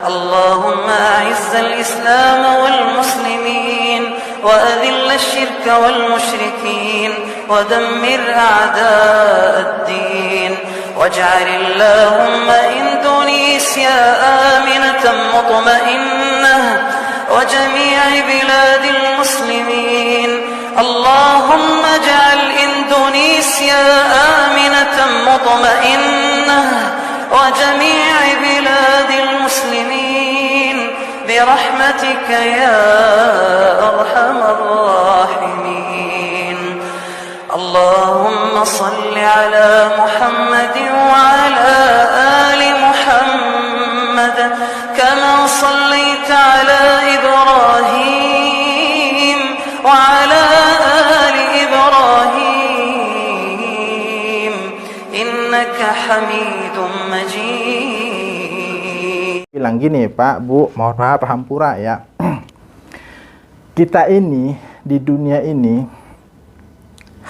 اللهم أعز الإسلام والمسلمين وأذل الشرك والمشركين ودمر أعداء الدين واجعل اللهم إندونيسيا آمنة مطمئنة وجميع بلاد المسلمين. اللهم اجعل إندونيسيا آمنة مطمئنة وجميع بلاد المسلمين برحمتك يا أرحم الراحمين. اللهم صل على محمد وعلى آل محمد كما صليت على إبراهيم وعلى آل إبراهيم إنك حميد مجيد. Bilang gini Pak, Bu, mohon maaf hampura ya. Kita ini di dunia ini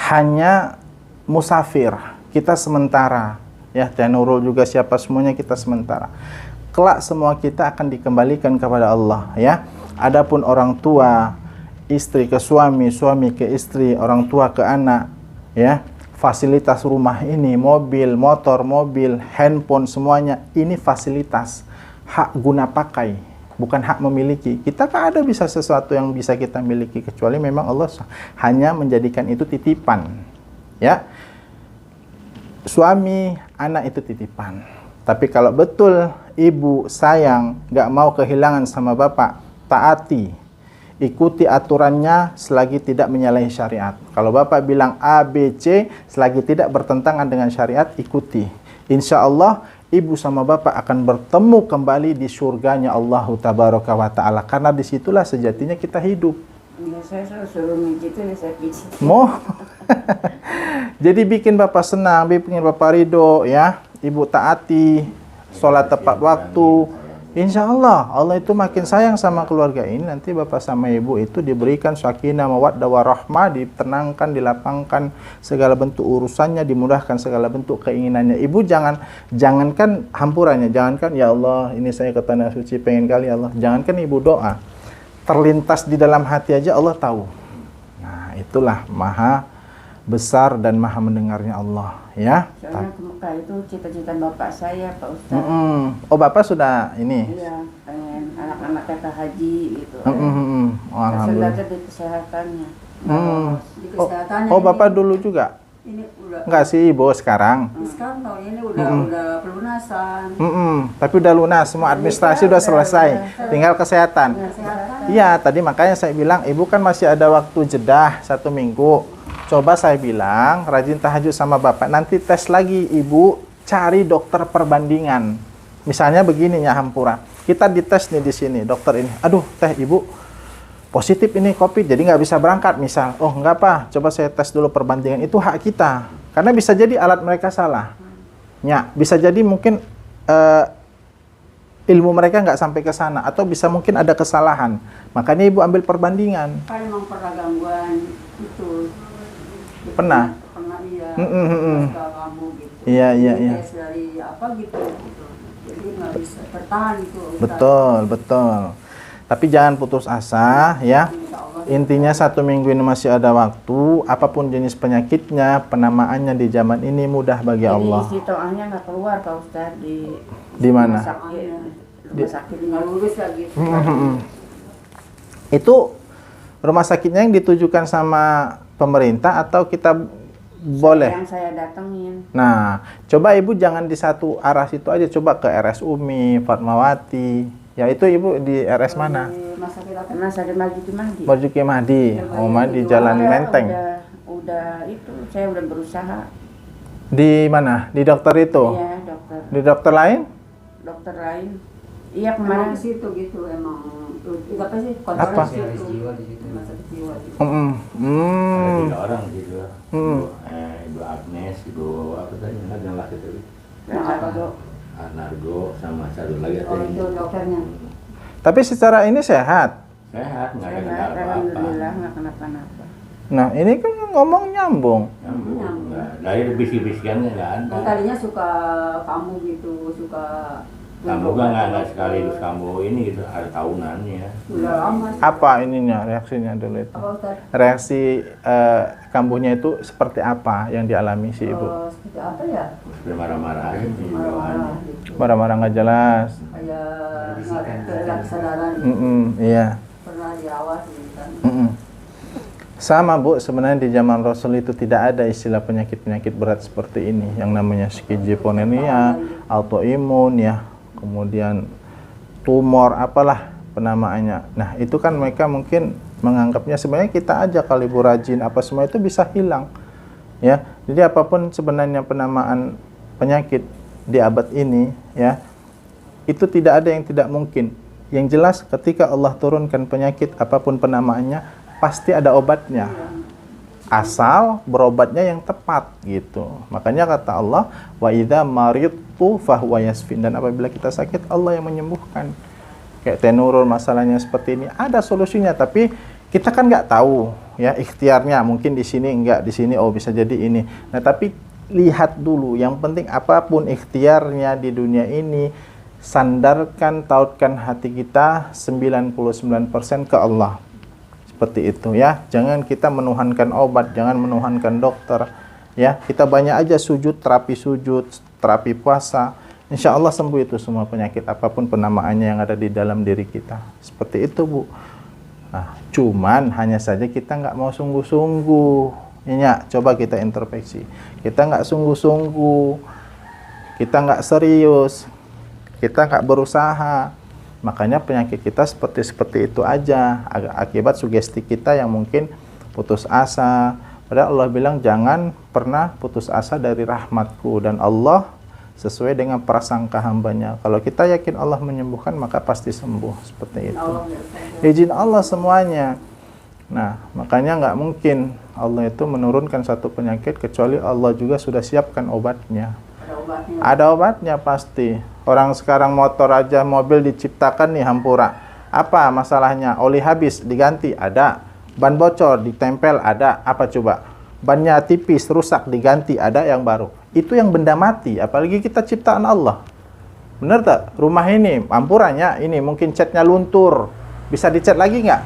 hanya musafir, kita sementara. Ya, Teh Nurul juga siapa semuanya kita sementara. Kelak semua kita akan dikembalikan kepada Allah ya. Adapun orang tua, istri ke suami, suami ke istri, orang tua ke anak ya. Fasilitas rumah ini, mobil, motor, mobil, handphone semuanya ini fasilitas. Hak guna pakai, bukan hak memiliki. Kita kan ada bisa sesuatu yang bisa kita miliki kecuali memang Allah hanya menjadikan itu titipan. Ya. Suami, anak itu titipan. Tapi kalau betul ibu sayang, nggak mau kehilangan sama bapak, taati, ikuti aturannya selagi tidak menyalahi syariat. Kalau bapak bilang A, B, C, selagi tidak bertentangan dengan syariat, ikuti. Insya Allah ibu sama bapak akan bertemu kembali di surganya Allah Tabaraka wa Ta'ala. Karena disitulah sejatinya kita hidup. Saya suruh gitu saya pijit. Mau? Jadi bikin bapak senang, bikin bapak ridho ya. Ibu taati, sholat tepat waktu. Insya Allah, Allah itu makin sayang sama keluarga ini. Nanti bapak sama ibu itu diberikan sakinah, mawaddah, warahmah, ditenangkan, dilapangkan segala bentuk urusannya, dimudahkan segala bentuk keinginannya. Ibu jangankan hampurannya, jangankan ya Allah ini saya ke tanah suci pengen kali ya Allah. Jangankan ibu doa, terlintas di dalam hati aja Allah tahu. Nah itulah maha besar dan maha mendengarnya Allah ya. Soalnya ke Mekah itu cita-cita bapak saya Pak Ustadz. Oh bapak sudah ini? Iya, pengen anak-anaknya ke haji gitu. Oh, alhamdulillah. Di kesehatannya. Di Oh, kesehatannya. bapak dulu juga? Ini udah. Enggak sih ibu sekarang. Sekarang tahun ini udah pelunasan. Tapi udah lunas, semua administrasi udah selesai. Tinggal kesehatan. Iya, tadi makanya saya bilang ibu kan masih ada waktu jedah 1 minggu. Coba saya bilang, rajin tahajud sama bapak, nanti tes lagi ibu, cari dokter perbandingan. Misalnya begini ya Hampura, kita dites nih di sini, dokter ini, aduh teh ibu, positif ini COVID, jadi nggak bisa berangkat misal. Oh nggak apa, coba saya tes dulu perbandingan, itu hak kita. Karena bisa jadi alat mereka salah. Ya, bisa jadi mungkin ilmu mereka nggak sampai ke sana, atau bisa mungkin ada kesalahan. Makanya ibu ambil perbandingan. Kan memang pernah gangguan itu. Pernah? Pernah iya. Kamu gitu. Iya. Tes dari apa gitu. Jadi nggak bisa bertahan itu. Betul. Tapi jangan putus asa ya. Intinya 1 minggu ini masih ada waktu. Apapun jenis penyakitnya, penamaannya di zaman ini mudah bagi Allah. Jadi istitoahnya nggak keluar Pak Ustadz Di mana? Rumah sakit nggak lulus lagi. Itu rumah sakitnya yang ditujukan sama pemerintah atau kita boleh? Yang saya datengin. Nah, coba ibu jangan di satu arah situ aja, coba ke RS Umi, Fatmawati. Ya itu ibu di RS mana? Di Rumah Sakit Marzuki Mahdi. Marzuki Mahdi. Oh, di Jalan Menteng. Udah itu saya udah berusaha. Di mana? Di dokter itu? Iya, dokter. Di dokter lain? Dokter lain. Iya, kemarin ke situ gitu emang. Apa sih? Apa? Jiwa di situ. Rumah sakit jiwa di situ. Ada 3 orang di situ. Ibu Agnes, Ibu apa tadi yang laki tadi? Nargo sama satu lagi Oh itu dokternya. Tapi secara ini sehat. Sehat, nggak ada sehat, kendala apa-apa. alhamdulillah nggak kenapa-napa. Nah, ini kan ngomong nyambung. Nyambung. Dari bisikan-bisikannya nggak ada. Tadinya suka kamu gitu, suka Kambuh kan nggak sekaligus kambuh ini gitu, ada tahunannya. Udah lama. Apa ininya reaksinya dulu itu? Apa Ustaz? Reaksi kambuhnya itu seperti apa yang dialami si ibu? Seperti apa ya? Terus marah-marahin sih Marah-marah bawaannya. gitu. Marah-marah nggak jelas. Kayak nggak ada kesadaran. Iya. Pernah dirawat gitu kan. Sama Bu, sebenarnya di zaman Rasul itu tidak ada istilah penyakit-penyakit berat seperti ini, yang namanya skizofrenia, autoimun ya, kemudian tumor apalah penamaannya. Nah itu kan mereka mungkin menganggapnya sebenarnya kita aja kali Bu rajin apa semua itu bisa hilang ya. Jadi apapun sebenarnya penamaan penyakit di abad ini ya, itu tidak ada yang tidak mungkin. Yang jelas ketika Allah turunkan penyakit apapun penamaannya pasti ada obatnya, asal berobatnya yang tepat gitu. Makanya kata Allah, wa idza maridtu fahuwa yasfin, dan apabila kita sakit Allah yang menyembuhkan. Kayak tenurul masalahnya seperti ini ada solusinya, tapi kita kan nggak tahu ya ikhtiarnya, mungkin di sini enggak, di sini oh bisa jadi ini. Nah tapi lihat dulu, yang penting apapun ikhtiarnya di dunia ini, sandarkan, tautkan hati kita 99% ke Allah. Seperti itu ya, jangan kita menuhankan obat, jangan menuhankan dokter ya. Kita banyak aja sujud, terapi puasa, insya Allah sembuh itu semua penyakit apapun penamaannya yang ada di dalam diri kita. Seperti itu Bu. Nah, cuman hanya saja kita nggak mau sungguh-sungguh ya, coba kita introspeksi, kita nggak sungguh-sungguh, kita nggak serius, kita nggak berusaha. Makanya penyakit kita seperti itu aja, akibat sugesti kita yang mungkin putus asa. Padahal Allah bilang jangan pernah putus asa dari rahmatku, dan Allah sesuai dengan prasangka hambanya. Kalau kita yakin Allah menyembuhkan maka pasti sembuh, seperti itu. Izin Allah semuanya. Nah makanya nggak mungkin Allah itu menurunkan satu penyakit kecuali Allah juga sudah siapkan obatnya. Ada obatnya pasti. Orang sekarang motor aja, mobil diciptakan nih hampura. Apa masalahnya? Oli habis, diganti, ada. Ban bocor, ditempel, ada. Apa coba? Bannya tipis, rusak, diganti, ada yang baru. Itu yang benda mati, apalagi kita ciptaan Allah. Bener tak? Rumah ini, hampuranya, ini mungkin catnya luntur. Bisa dicat lagi nggak?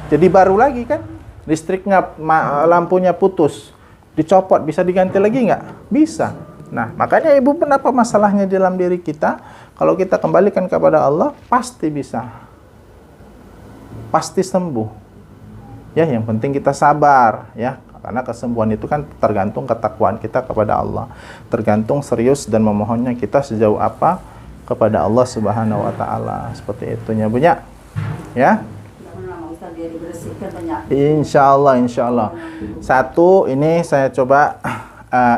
Jadi baru lagi kan? Listriknya, lampunya putus. Dicopot, bisa diganti lagi nggak? Bisa. Nah, makanya Ibu pun apa masalahnya dalam diri kita, kalau kita kembalikan kepada Allah, pasti bisa. Pasti sembuh. Ya, yang penting kita sabar, ya. Karena kesembuhan itu kan tergantung ketakwaan kita kepada Allah. Tergantung serius dan memohonnya kita sejauh apa kepada Allah Subhanahu wa taala. Seperti itunya, Bu ya. Ya. Insya Allah. Satu, ini saya coba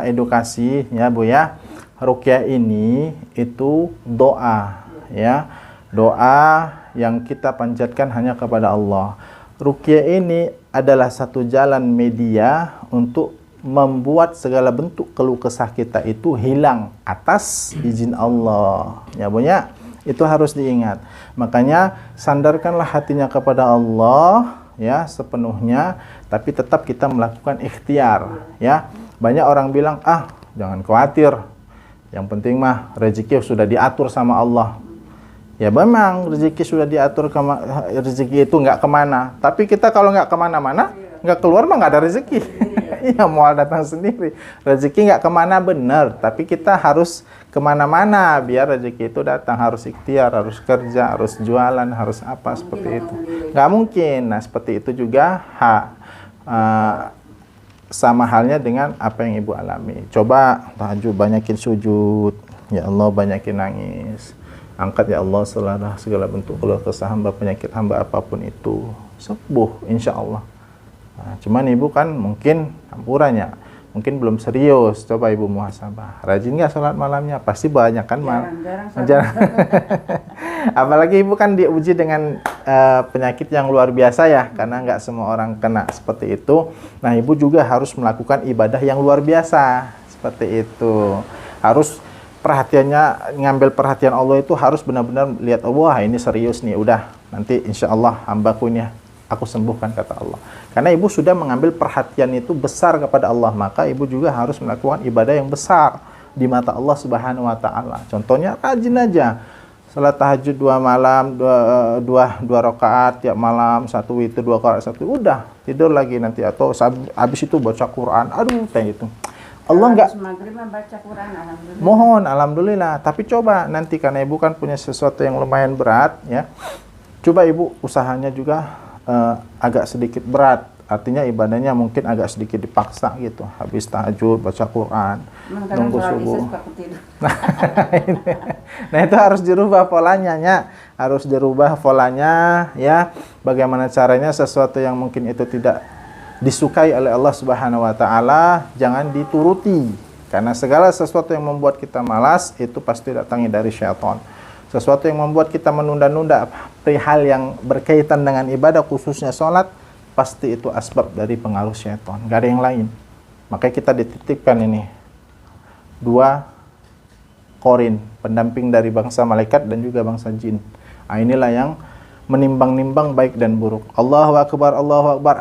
edukasi ya Bu ya. Ruqyah ini itu doa ya. Doa yang kita panjatkan hanya kepada Allah. Ruqyah ini adalah satu jalan media untuk membuat segala bentuk keluh kesah kita itu hilang atas izin Allah. Ya Bu ya. Itu harus diingat. Makanya sandarkanlah hatinya kepada Allah ya sepenuhnya, tapi tetap kita melakukan ikhtiar ya. Banyak orang bilang, jangan khawatir, yang penting mah rezeki sudah diatur sama Allah. Ya memang rezeki sudah diatur, rezeki itu nggak kemana. Tapi kita kalau nggak kemana-mana, nggak keluar mah nggak ada rezeki. Iya, mau datang sendiri. Rezeki nggak kemana benar, tapi kita harus kemana-mana biar rezeki itu datang. Harus ikhtiar, harus kerja, harus jualan, harus apa seperti itu. Nggak mungkin. Nah seperti itu juga sama halnya dengan apa yang Ibu alami. Coba tahajud, banyakin sujud, ya Allah, banyakin nangis. Angkat ya Allah segala bentuk keluh kesah hamba, penyakit hamba apapun itu, sembuh insya Allah. Nah, cuman Ibu kan mungkin campurannya, mungkin belum serius. Coba Ibu muhasabah, rajin nggak sholat malamnya? Pasti banyak kan? Jarang. Apalagi Ibu kan diuji dengan penyakit yang luar biasa ya, karena nggak semua orang kena seperti itu. Nah Ibu juga harus melakukan ibadah yang luar biasa seperti itu. Harus perhatiannya, ngambil perhatian Allah itu harus benar-benar lihat, wah ini serius nih, udah nanti insya Allah hambaku ini aku sembuhkan, kata Allah. Karena Ibu sudah mengambil perhatian itu besar kepada Allah, maka Ibu juga harus melakukan ibadah yang besar di mata Allah Subhanahu wa taala. Contohnya rajin aja Salat tahajud 2 malam, 2 rakaat tiap malam, 1 witir 2 rakaat, 1 udah tidur lagi nanti, atau habis itu baca Quran. Aduh, kayak gitu. Allah enggak maghrib baca Quran, alhamdulillah. mohon, alhamdulillah. Tapi coba nanti, karena ibu kan punya sesuatu yang lumayan berat ya. Coba ibu usahanya juga agak sedikit berat. Artinya ibadahnya mungkin agak sedikit dipaksa gitu. Habis tahajud baca Quran, nunggu subuh. Nah, itu harus dirubah polanya, ya. Harus dirubah polanya ya. Bagaimana caranya sesuatu yang mungkin itu tidak disukai oleh Allah Subhanahu wa taala jangan dituruti. Karena segala sesuatu yang membuat kita malas itu pasti datangnya dari syaitan. Sesuatu yang membuat kita menunda-nunda perihal yang berkaitan dengan ibadah, khususnya sholat, pasti itu asbab dari pengaruh syaitan. Gak ada yang lain. Makanya kita dititipkan ini 2 Qorin, pendamping dari bangsa malaikat dan juga bangsa jin. Nah, inilah yang menimbang-nimbang baik dan buruk. Allahu Akbar, Allahu Akbar.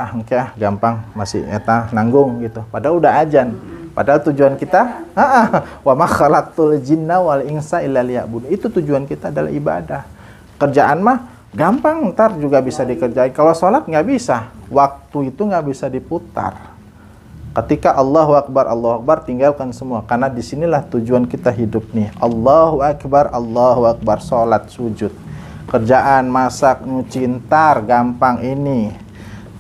Gampang, masih eta nanggung gitu. Padahal udah azan. Padahal tujuan kita, wa ma khalaqtul jinna wal insa illa liya'budun. Itu tujuan kita adalah ibadah. Kerjaan mah gampang, ntar juga bisa dikerjain. Kalau sholat nggak bisa, waktu itu nggak bisa diputar. Ketika Allahu Akbar, tinggalkan semua. Karena disinilah tujuan kita hidup nih. Allahu Akbar, sholat, sujud. Kerjaan, masak, nyuci, ntar gampang ini.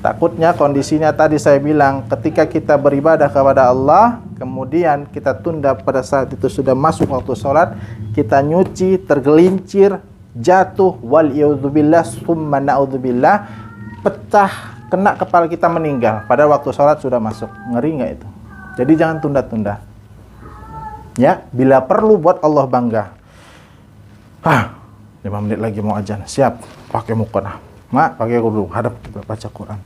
Takutnya kondisinya tadi saya bilang, ketika kita beribadah kepada Allah, kemudian kita tunda pada saat itu sudah masuk waktu sholat, kita nyuci, tergelincir, jatuh, wal iyadzubillah, summa na'udzubillah, pecah, kena kepala kita, meninggal pada waktu sholat sudah masuk. Ngeri nggak itu? Jadi jangan tunda-tunda. Ya, bila perlu buat Allah bangga. 5 menit lagi mau azan, siap, pakai mukena. Mak, pakai wudu, hadap kita baca Quran.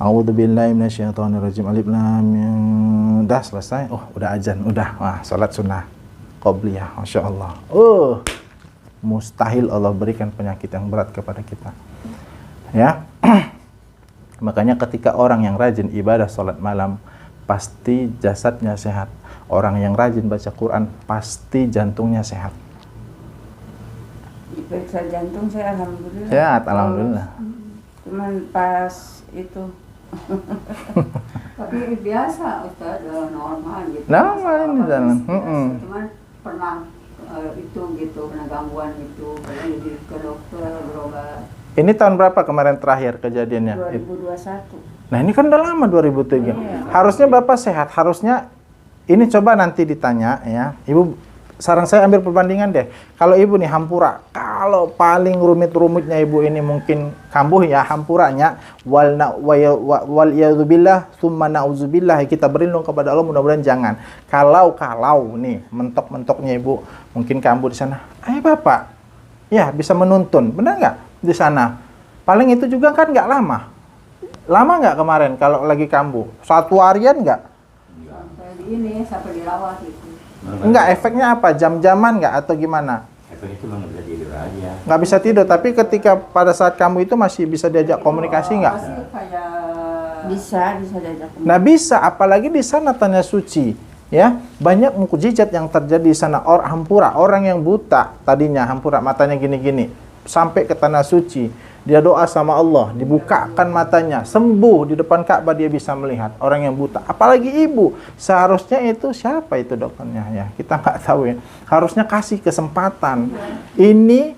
A'udzubillahi minasyaitonirrajim. Alif lam mim. Udah selesai. Oh, udah azan, udah. Wah, salat sunnah qabliyah. Masyaallah. Mustahil Allah berikan penyakit yang berat kepada kita. Ya. Makanya ketika orang yang rajin ibadah salat malam, pasti jasadnya sehat. Orang yang rajin baca Quran, pasti jantungnya sehat. Periksa jantung saya alhamdulillah. Sehat, alhamdulillah. Cuman pas itu Tapi biasa Ustaz, normal gitu. Normal ini jalan. Cuman pernah itu gitu, pernah gangguan gitu, pernah jadi ke dokter berobat. Ini tahun berapa kemarin terakhir kejadiannya? 2021. Nah, ini kan udah lama 2003. Iya. Harusnya Bapak sehat. Harusnya ini coba nanti ditanya ya. Ibu, saran saya ambil perbandingan deh. Kalau ibu nih hampura, kalau paling rumit-rumitnya ibu ini mungkin kambuh ya, hampuranya wal yadzubillah summa na'udzubillah, kita berlindung kepada Allah, mudah-mudahan jangan. Kalau nih mentok-mentoknya ibu mungkin kambuh di sana. Ayo Bapak, ya bisa menuntun, benar nggak di sana? Paling itu juga kan nggak lama. Lama nggak kemarin kalau lagi kambuh? 1 harian nggak? Sampai dirawat gitu. Enggak, efeknya apa? Jam-jaman nggak atau gimana? Efeknya cuma nggak bisa tidur aja. Nggak bisa tidur, tapi ketika pada saat kamu itu masih bisa diajak komunikasi nggak? Masih kayak Bisa diajak. Nah bisa, apalagi di sana tanah suci, ya banyak mukjizat yang terjadi di sana. Hampura, orang yang buta tadinya hampura, matanya gini-gini, sampai ke tanah suci. Dia doa sama Allah, dibukakan matanya, sembuh di depan Ka'bah, dia bisa melihat. Orang yang buta, apalagi ibu, seharusnya itu siapa itu dokternya ya, kita nggak tahu ya. Harusnya kasih kesempatan. Ini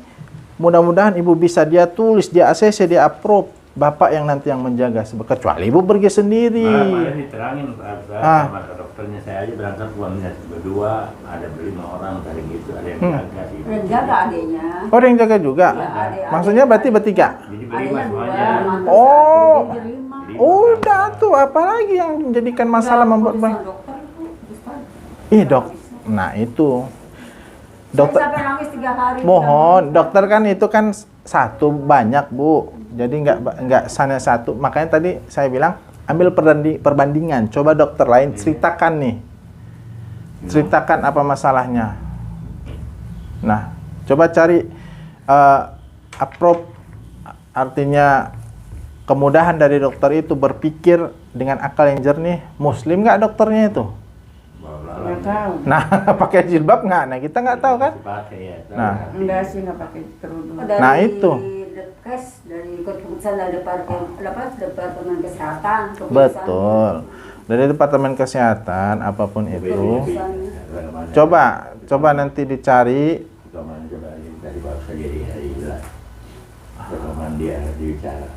mudah-mudahan ibu bisa, dia tulis, dia ACC, dia approve. Bapak yang nanti yang menjaga, kecuali ibu pergi sendiri. Malah diterangin sama dokternya, saya aja berangkat uangnya berdua, ada 5 orang tadi gitu, ada yang jaga sih. yang jaga adiknya. Oh, ada yang jaga juga? Ya, adik- Maksudnya berarti bertiga? Jadi berlima Adiknya semuanya. dua, Oh. jadi 5. Udah tuh, apalagi yang menjadikan masalah membuat dokter itu, Ustaz. dok. Nah itu dokter. Saya sampai nangis 3 hari. Mohon, dokter kan itu kan satu banyak Bu, jadi nggak sana satu. Makanya tadi saya bilang ambil perbandingan, coba dokter lain ceritakan nih, ceritakan apa masalahnya. Nah, coba cari approve, artinya kemudahan dari dokter itu berpikir dengan akal yang jernih. Muslim nggak dokternya itu? tahu. Nah, pakai jilbab nggak? Nah, kita nggak tahu kan? Pakai ya. Nah. Enggak sih, nggak pakai kerudung. Nah, itu. Detkes, dari keputusan dari Departemen Kesehatan. keputusan. Betul. Dari Departemen Kesehatan apapun itu. Coba nanti dicari. Rekaman coba dari baru saja dia rekaman dia bicara.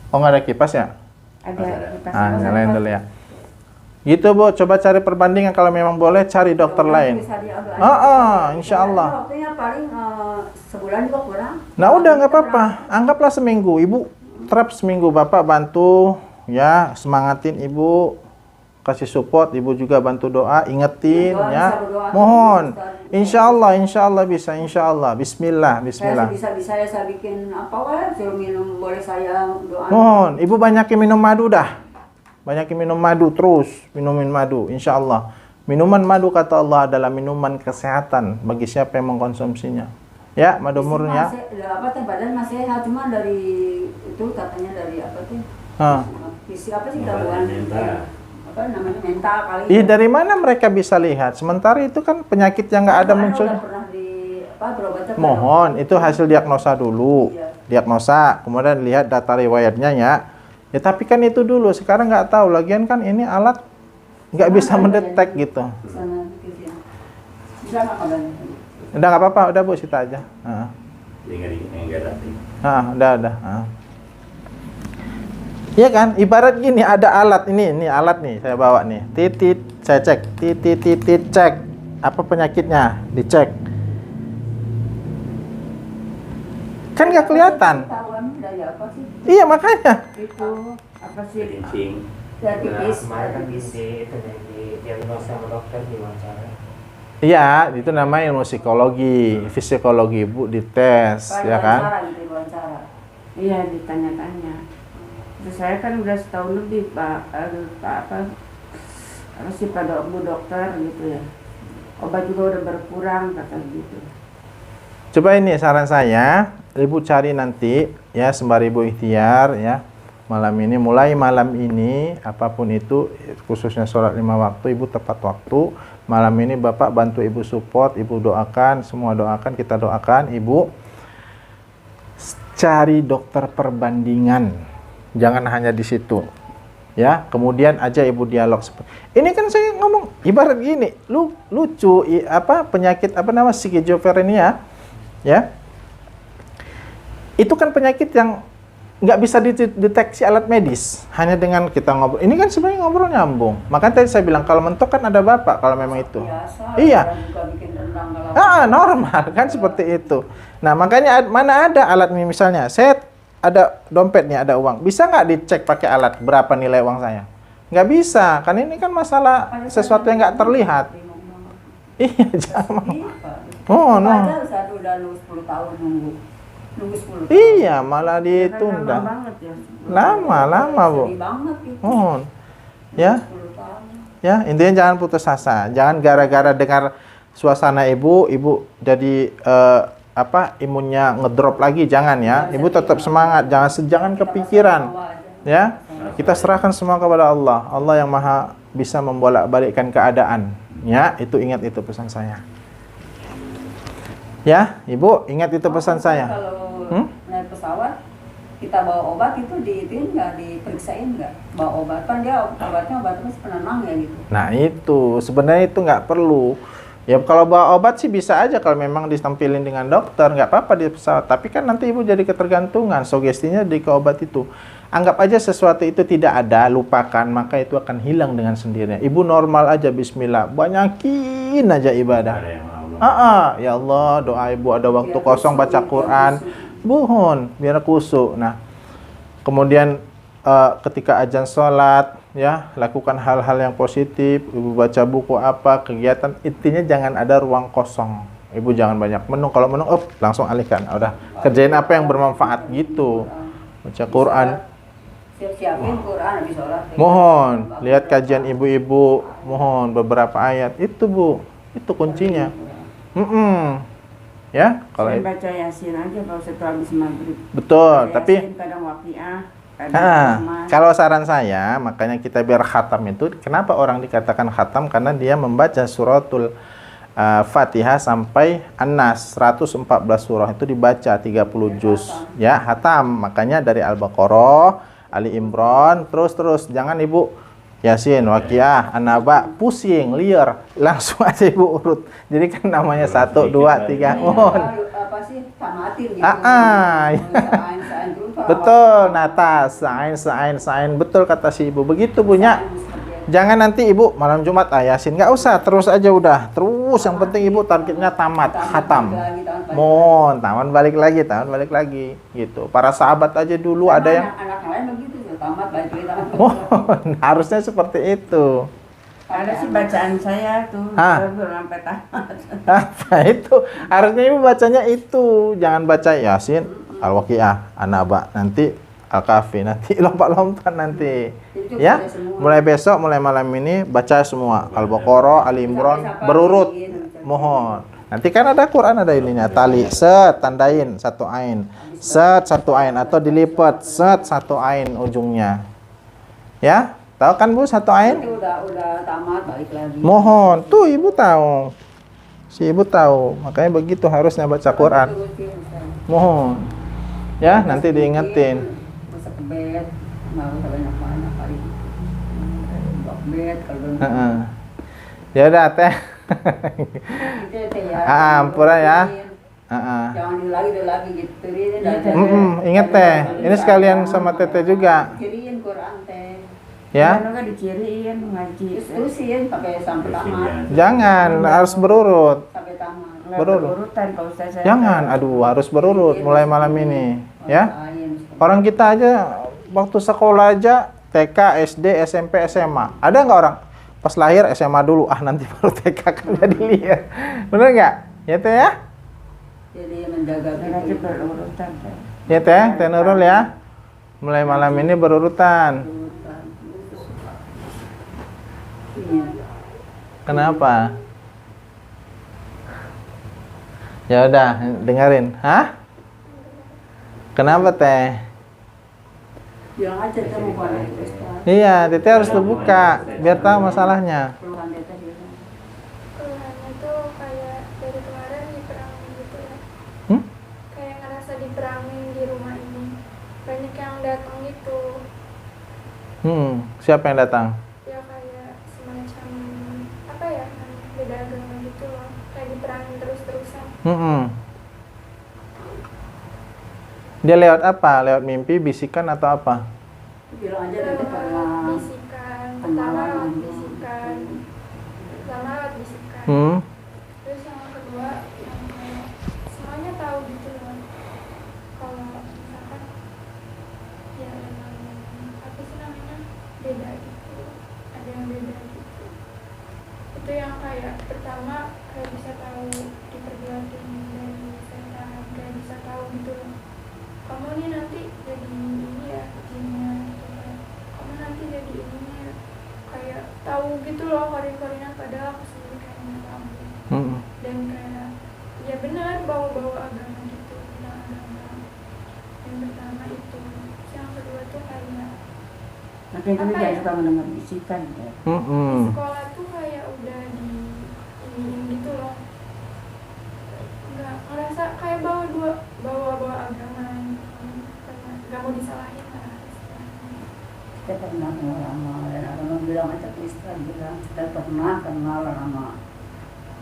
Oh, nggak ada kipas ya? Ada kipas. Nyalain dulu ya. Gitu Bu, coba cari perbandingan, kalau memang boleh cari dokter lain. Insya Allah. Waktunya paling sebulan juga kurang. Nah udah nggak apa-apa, anggaplah seminggu. Ibu terap seminggu, Bapak bantu ya, semangatin Ibu, kasih support, Ibu juga bantu doa, ingetin Doa, ya. bisa berdoa. Mohon, insya Allah bisa, insya Allah. Bismillah. Saya bisa saya bikin apa wah, suruh minum, boleh saya doa. Mohon, Ibu banyakin minum madu dah. Banyakin minum madu terus, minumin madu, insya Allah. Minuman madu kata Allah adalah minuman kesehatan bagi siapa yang mengkonsumsinya. Ya, madu murni ya. Apa teh badan masih sehat, cuma dari itu katanya dari apa tuh? Visi apa sih gangguan? Apa namanya mental kali. Dari mana mereka bisa lihat? Sementara itu kan penyakit yang nggak ada muncul. Udah pernah berobat. Mohon, itu hasil diagnosa dulu. Iya. Diagnosa, kemudian lihat data riwayatnya ya. Ya tapi kan itu dulu, sekarang nggak tahu. Lagian kan ini alat nggak bisa mendetek gitu. Bisa nggak kabarnya? Udah nggak apa-apa, udah Bu, Sita aja. Udah. Iya kan, ibarat gini, ada alat ini alat nih saya bawa nih. Titit, saya cek, titit cek. Apa penyakitnya? Dicek. Kan nggak kelihatan. Dari apa sih? Iya makanya. Itu apa sih? Kencing. Dari tipis. Kemarin kan itu dari diagnosa sama dokter diwawancara. Iya, itu namanya ilmu psikologi, fisikologi Bu, dites, ya kan? Iya, ditanya-tanya. Terus saya kan udah setahun lebih Pak Bu dokter gitu ya. Obat juga udah berkurang kata gitu. Coba ini saran saya, Ibu cari nanti ya sembari Ibu ikhtiar ya. Mulai malam ini apapun itu, khususnya sholat 5 waktu, Ibu tepat waktu. Malam ini Bapak bantu Ibu support, Ibu doakan, semua doakan, kita doakan Ibu cari dokter perbandingan. Jangan hanya di situ. Ya, kemudian aja Ibu dialog. Ini kan saya ngomong ibarat gini, lucu penyakit skizofrenia ya. Itu kan penyakit yang nggak bisa dideteksi alat medis, hanya dengan kita ngobrol. Ini kan sebenarnya ngobrol nyambung. Makanya tadi saya bilang kalau mentok kan ada Bapak kalau memang itu. Biasa, iya. Normal kan seperti itu. Nah makanya mana ada alat ini, misalnya saya ada dompet nih, ada uang, bisa nggak dicek pakai alat berapa nilai uang saya? Nggak bisa, kan ini kan masalah sesuatu yang nggak terlihat. Iya, jangan. Padahal saya udah 10 tahun nunggu 10 tahun. Iya, malah ditunda. Lama banget ya. Lama Bu. Sedih banget itu. Mohon. Ya. 10 tahun. Ya, intinya jangan putus asa. Jangan gara-gara dengar suasana Ibu jadi imunnya ngedrop lagi, jangan ya. Ibu tetap semangat, jangan kepikiran. Ya. Kita serahkan semua kepada Allah. Allah yang Maha bisa membolak-balikkan keadaan. Ya, itu ingat itu pesan saya. Ya, Ibu, ingat itu pesan saya. Kalau naik pesawat, kita bawa obat itu diperiksain nggak? Bawa obat kan dia obatnya penenang ya gitu. Nah itu sebenarnya itu nggak perlu. Ya kalau bawa obat sih bisa aja kalau memang ditampilin dengan dokter, nggak apa-apa di pesawat. Tapi kan nanti Ibu jadi ketergantungan, sugestinya di ke obat itu. Anggap aja sesuatu itu tidak ada, lupakan, maka itu akan hilang dengan sendirinya. Ibu normal aja, bismillah, banyakin aja ibadah. Ya Allah, doa Ibu ada waktu biar kosong baca Quran, mohon biar kusuk. Nah, kemudian ketika azan sholat, ya lakukan hal-hal yang positif. Ibu baca buku apa, kegiatan, intinya jangan ada ruang kosong. Ibu jangan banyak menung. Kalau menung, langsung alihkan. Udah kerjain apa yang bermanfaat gitu. Baca Quran. Siap-siapin Quran habis sholat. Mohon lihat kajian ibu-ibu, mohon beberapa ayat itu Bu, itu kuncinya. Ya, kalau saya baca Yasin aja kalau setelah habis maghrib. betul, Yasin, tapi kadang Waqiah. Kalau saran saya, makanya kita biar khatam itu, kenapa orang dikatakan khatam? Karena dia membaca suratul Fatihah sampai An-Nas, 114 surah itu dibaca 30 juz. Ya, khatam. Makanya dari Al-Baqarah, Ali Imran, terus jangan Ibu Yasin, Waqiah, An-Naba, pusing, liar. Langsung aja Ibu urut. Jadi kan namanya 1 2 3. Apa sih? Tamatin gitu. Betul, natas, sain. Betul kata si Ibu. Begitu Bunya. Jangan nanti Ibu malam Jumat Yasin, nggak usah, terus aja udah. Terus yang penting Ibu targetnya tamat, khatam. Mohon, tahun balik lagi gitu. Para sahabat aja dulu ada yang anak lain begitu, tamat balik lagi tamat. mohon, harusnya seperti itu. Ada sih bacaan saya tuh, belum sampai tamat. Apa itu? Harusnya Ibu bacanya itu. Jangan baca Yasin, Al-Waqiah, An-Naba, nanti Al-Kahfi, nanti lompat-lompat nanti. Ya, mulai besok, mulai malam ini baca semua Al-Baqarah, Ali Imran berurut. Mohon. Nanti kan ada Quran, ada ininya, tali, set tandain 1 ain, set 1 ain, atau dilipat set 1 ain ujungnya. Ya, tahu kan Bu 1 ain? Udah tamat balik lagi. Mohon, tuh Ibu tahu. Si Ibu tahu, makanya begitu harusnya baca Quran. Mohon. Ya, nanti diingetin. Masuk ke bed, mau banyak kali. Bed kalau Ya udah Teh. gitu ya. Ampura ya. Jangan lagi gitu. Ingat Teh, ini sekalian sama Teteh juga. Ciriin Quran Teh. Ya. Kan diciriin ngaji. Terusin sampai tamat. Jangan, harus berurut. Sampai tamat. Berurutan kalau saya. Jangan, harus berurut mulai malam ini, ya. Orang kita aja waktu sekolah aja TK, SD, SMP, SMA. Ada nggak orang pas lahir SMA dulu, nanti baru TK kan jadi liar. Bener nggak? Ya Teh ya? Jadi menjaga Ngaji berurutan. Ya Teh Nurul ya. Mulai malam ini berurutan. Kenapa? Ya udah, dengerin. Hah? Kenapa Teh? bilang aja kita mau balik Ustaz. Iya, Tete harus terbuka biar tahu masalahnya. Keluhan Tete gitu. Keluhannya tuh kayak dari kemarin diperangin gitu ya. Kayak ngerasa diperangin di rumah ini. Banyak yang datang gitu. Siapa yang datang? Ya kayak semacam apa ya, beda agama gitu loh. Kayak diperangin terus-terusan. Dia lewat apa? Lewat mimpi, bisikan atau apa? Bilang aja Tete pernah Bisikan, pertama lewat bisikan. Pertama lewat bisikan. Terus yang kedua yang kayak semuanya tahu gitu loh. Kalau misalkan ya memang apa sih namanya, beda gitu, ada yang beda gitu. Itu yang kayak pertama kayak bisa tahu diperbuatin dari setan, kayak bisa tahu gitu loh. Kamu nih nanti jadi ini ya, jinnya gitu kan. Kamu nanti jadi ininya, kayak tahu gitu loh korin-korinan, padahal aku sendiri kayak nggak tahu. Dan kayak ya benar bawa-bawa agama gitu, tentang agama. Yang pertama itu, yang kedua tuh kayak Makin kami apa jangan ya? suka mendengar bisikan ya. Di sekolah tuh kayak udah di iniin gitu loh, nggak ngerasa kayak bawa agama gitu. Karena nggak mau disalahin lah istilahnya. Kita pernah kenal lama dan orang bilang aja ke Ustaz bilang kita pernah kenal lama.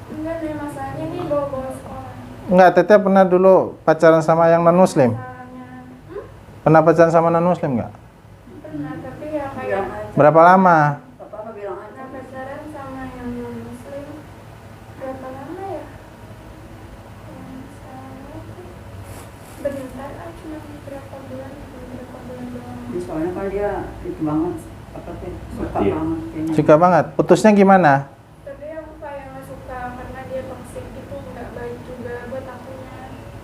Enggak nih, masalahnya nih bawa sekolah. Enggak, Tete pernah dulu pacaran sama yang non-muslim? Masalahnya, Pernah pacaran sama non-muslim nggak? pernah, tapi ya Bilang kayak aja. Berapa lama? Apa bilang aja. pernah pacaran sama yang non muslim berapa lama ya? Bentar lah, cuma beberapa bulan doang. Ini soalnya kan dia itu banget apa sih suka Iya. banget kayaknya. Suka banget. Putusnya gimana? Tapi aku kayak nggak suka karena dia toksik gitu, nggak baik juga buat akunya.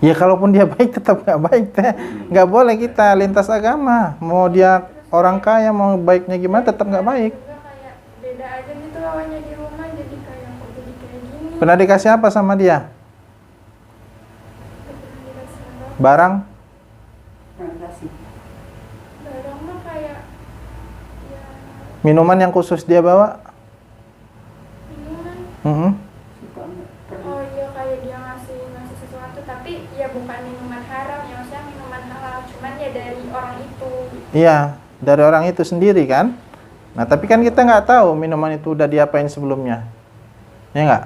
Ya kalaupun dia baik tetap nggak baik Teh. Nggak boleh kita lintas agama. Mau dia orang kaya, mau baiknya gimana tetap nggak baik. Juga kayak beda aja gitu lawannya di rumah, jadi kayak kok jadi kayak gini. Pernah dikasih apa sama dia? Gak pernah dikasih apa. Barang? Terima kasih. Barang mah Minuman yang khusus dia bawa? Minuman. Mm-mm. Oh iya, kayak dia ngasih sesuatu, tapi ya bukan minuman haram ya, maksudnya minuman halal, cuman ya dari orang itu. Iya, dari orang itu sendiri kan. Nah, tapi kan kita nggak tahu minuman itu udah diapain sebelumnya, ya nggak?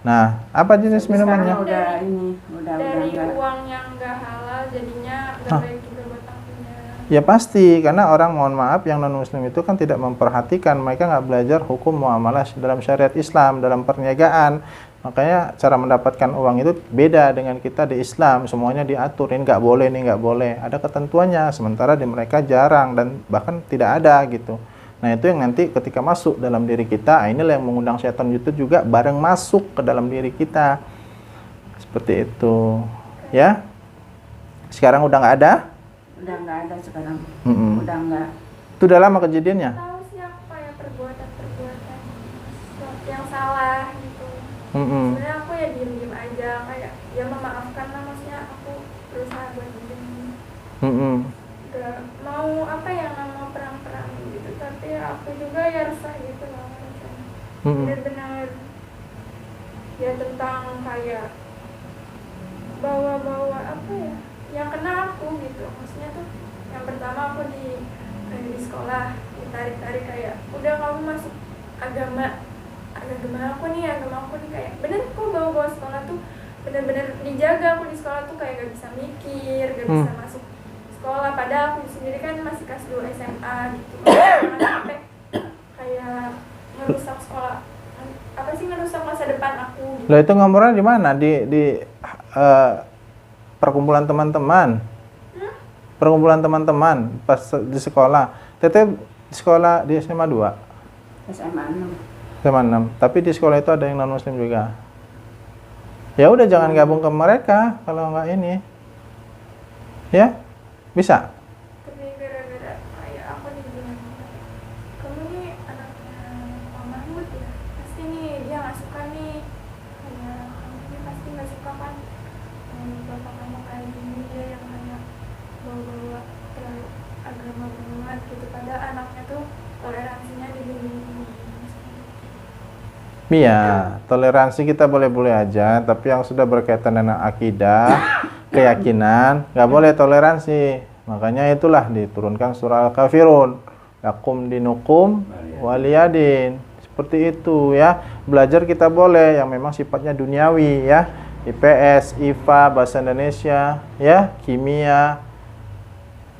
Nah, apa jenis minumannya? Sekarang udah ini, udah Dari enggak. uang yang nggak halal, jadinya nggak baik juga buat akunya. Ya pasti, karena orang, mohon maaf, yang non-muslim itu kan tidak memperhatikan, mereka nggak belajar hukum muamalah dalam syariat Islam, dalam perniagaan. Makanya cara mendapatkan uang itu beda dengan kita di Islam, semuanya diatur, ini nggak boleh, ini nggak boleh. Ada ketentuannya, sementara di mereka jarang dan bahkan tidak ada gitu. Nah, itu yang nanti ketika masuk dalam diri kita, inilah yang mengundang setan itu juga bareng masuk ke dalam diri kita. Seperti itu. Ya. Sekarang udah nggak ada? Udah nggak ada sekarang. Mm-mm. Udah nggak. Itu udah lama kejadiannya? Tahu sih apa ya perbuatan-perbuatan yang salah gitu. Mm-mm. Sebenarnya aku ya diem-diem aja, kayak ya memaafkan lah, maksudnya aku berusaha buat diem. Mm-mm. Gak mau apa ya, nggak mau perang-perang gitu, tapi aku juga ya resah gitu loh rasanya. Mm-mm. Benar-benar ya tentang kayak bawa-bawa apa ya yang kena aku gitu, maksudnya tuh yang pertama aku kayak di sekolah ditarik-tarik kayak udah kamu masuk agama aku nih kayak bener kok bawa-bawa sekolah tuh bener-bener dijaga aku di sekolah tuh, kayak gak bisa mikir, gak bisa masuk sekolah, padahal aku sendiri kan masih kelas 2 SMA gitu. Sampai kayak ngerusak sekolah, apa sih, ngerusak masa depan aku gitu. Lah itu ngomongnya di mana? Di perkumpulan teman-teman. Perkumpulan teman-teman pas di sekolah. Teteh di sekolah di SMA 2. SMA 6. SMA 6. Tapi di sekolah itu ada yang non muslim juga. Ya udah, jangan gabung ke mereka kalau nggak ini. Ya? Bisa? Tapi gara-gara kayak aku dibilang, kamu nih anaknya Pak Mahmud ya, pasti nih dia nggak suka nih, kayak kamu nih pasti nggak suka kan bapak kamu kayak gini, dia yang kayak bawa-bawa ke agama banget gitu, padahal anaknya tuh toleransinya dibimbing. Iya, toleransi kita boleh-boleh aja, tapi yang sudah berkaitan dengan akidah, keyakinan, nggak boleh toleransi. Makanya itulah diturunkan surah Al-Kafirun. Lakum dinukum waliyadin. Seperti itu ya. Belajar kita boleh yang memang sifatnya duniawi ya. IPS, IPA, bahasa Indonesia, ya, kimia.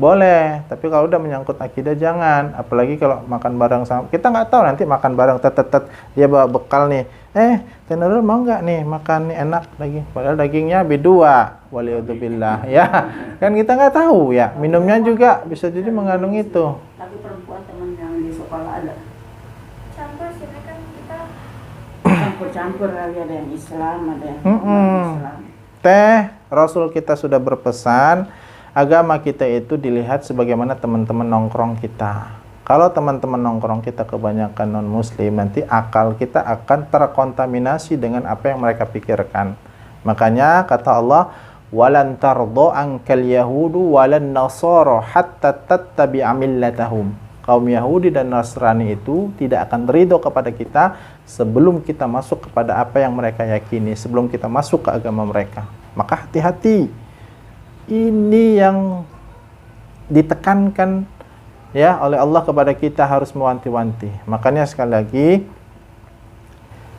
Boleh, tapi kalau udah menyangkut akidah jangan. Apalagi kalau makan bareng sama, kita nggak tahu nanti makan bareng tetet dia bawa bekal nih. Tenurul mau nggak nih makan nih enak daging, padahal dagingnya B2, waliyaudzubillah ya. Kan kita nggak tahu ya. Minumnya juga bisa jadi mengandung itu. Tapi perempuan teman yang di sekolah ada Campur sih, kan kita Campur-campur kali, ada yang Islam, ada yang non-Islam. Teh, Rasul kita sudah berpesan, agama kita itu dilihat sebagaimana teman-teman nongkrong kita. Kalau teman-teman nongkrong kita kebanyakan non-muslim, nanti akal kita akan terkontaminasi dengan apa yang mereka pikirkan. Makanya kata Allah, walan tardo ankal yahudu walan nasara hatta tattabi'a millatahum. Kaum Yahudi dan Nasrani itu tidak akan ridho kepada kita sebelum kita masuk kepada apa yang mereka yakini, sebelum kita masuk ke agama mereka. Maka hati-hati. Ini yang ditekankan ya oleh Allah kepada kita, harus mewanti-wanti. Makanya sekali lagi,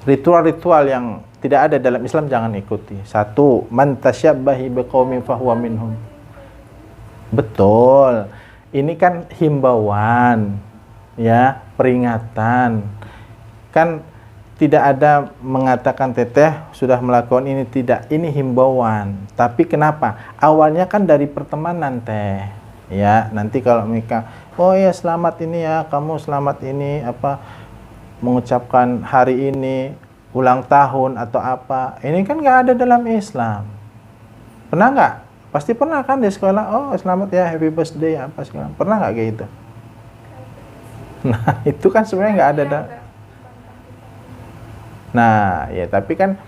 ritual-ritual yang tidak ada dalam Islam jangan ikuti. Satu, man tasyabbahi biqaumin fahuwa minhum. Betul. Ini kan himbauan, ya, peringatan. Kan tidak ada mengatakan teteh sudah melakukan ini, tidak. Ini himbauan. Tapi kenapa? Awalnya kan dari pertemanan teh. Ya, nanti kalau mereka, oh ya selamat ini ya, kamu selamat ini apa, mengucapkan hari ini ulang tahun atau apa. Ini kan nggak ada dalam Islam. Pernah nggak? Pasti pernah kan di sekolah, oh selamat ya, happy birthday apa segala. Pernah nggak kayak gitu? Nah, itu kan sebenarnya nggak ada. Nah, ya tapi kan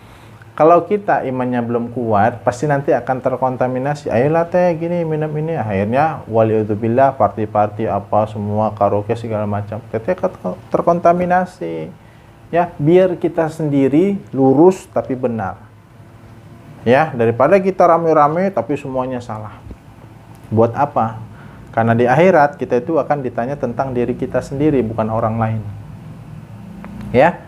Kalau kita imannya belum kuat, pasti nanti akan terkontaminasi. Ayolah teh gini, minum ini. Akhirnya waliudzubillah, party-party apa semua, karaoke segala macam. Teteh terkontaminasi. Ya, biar kita sendiri lurus tapi benar. Ya, daripada kita rame-rame tapi semuanya salah. Buat apa? Karena di akhirat kita itu akan ditanya tentang diri kita sendiri, bukan orang lain. Ya.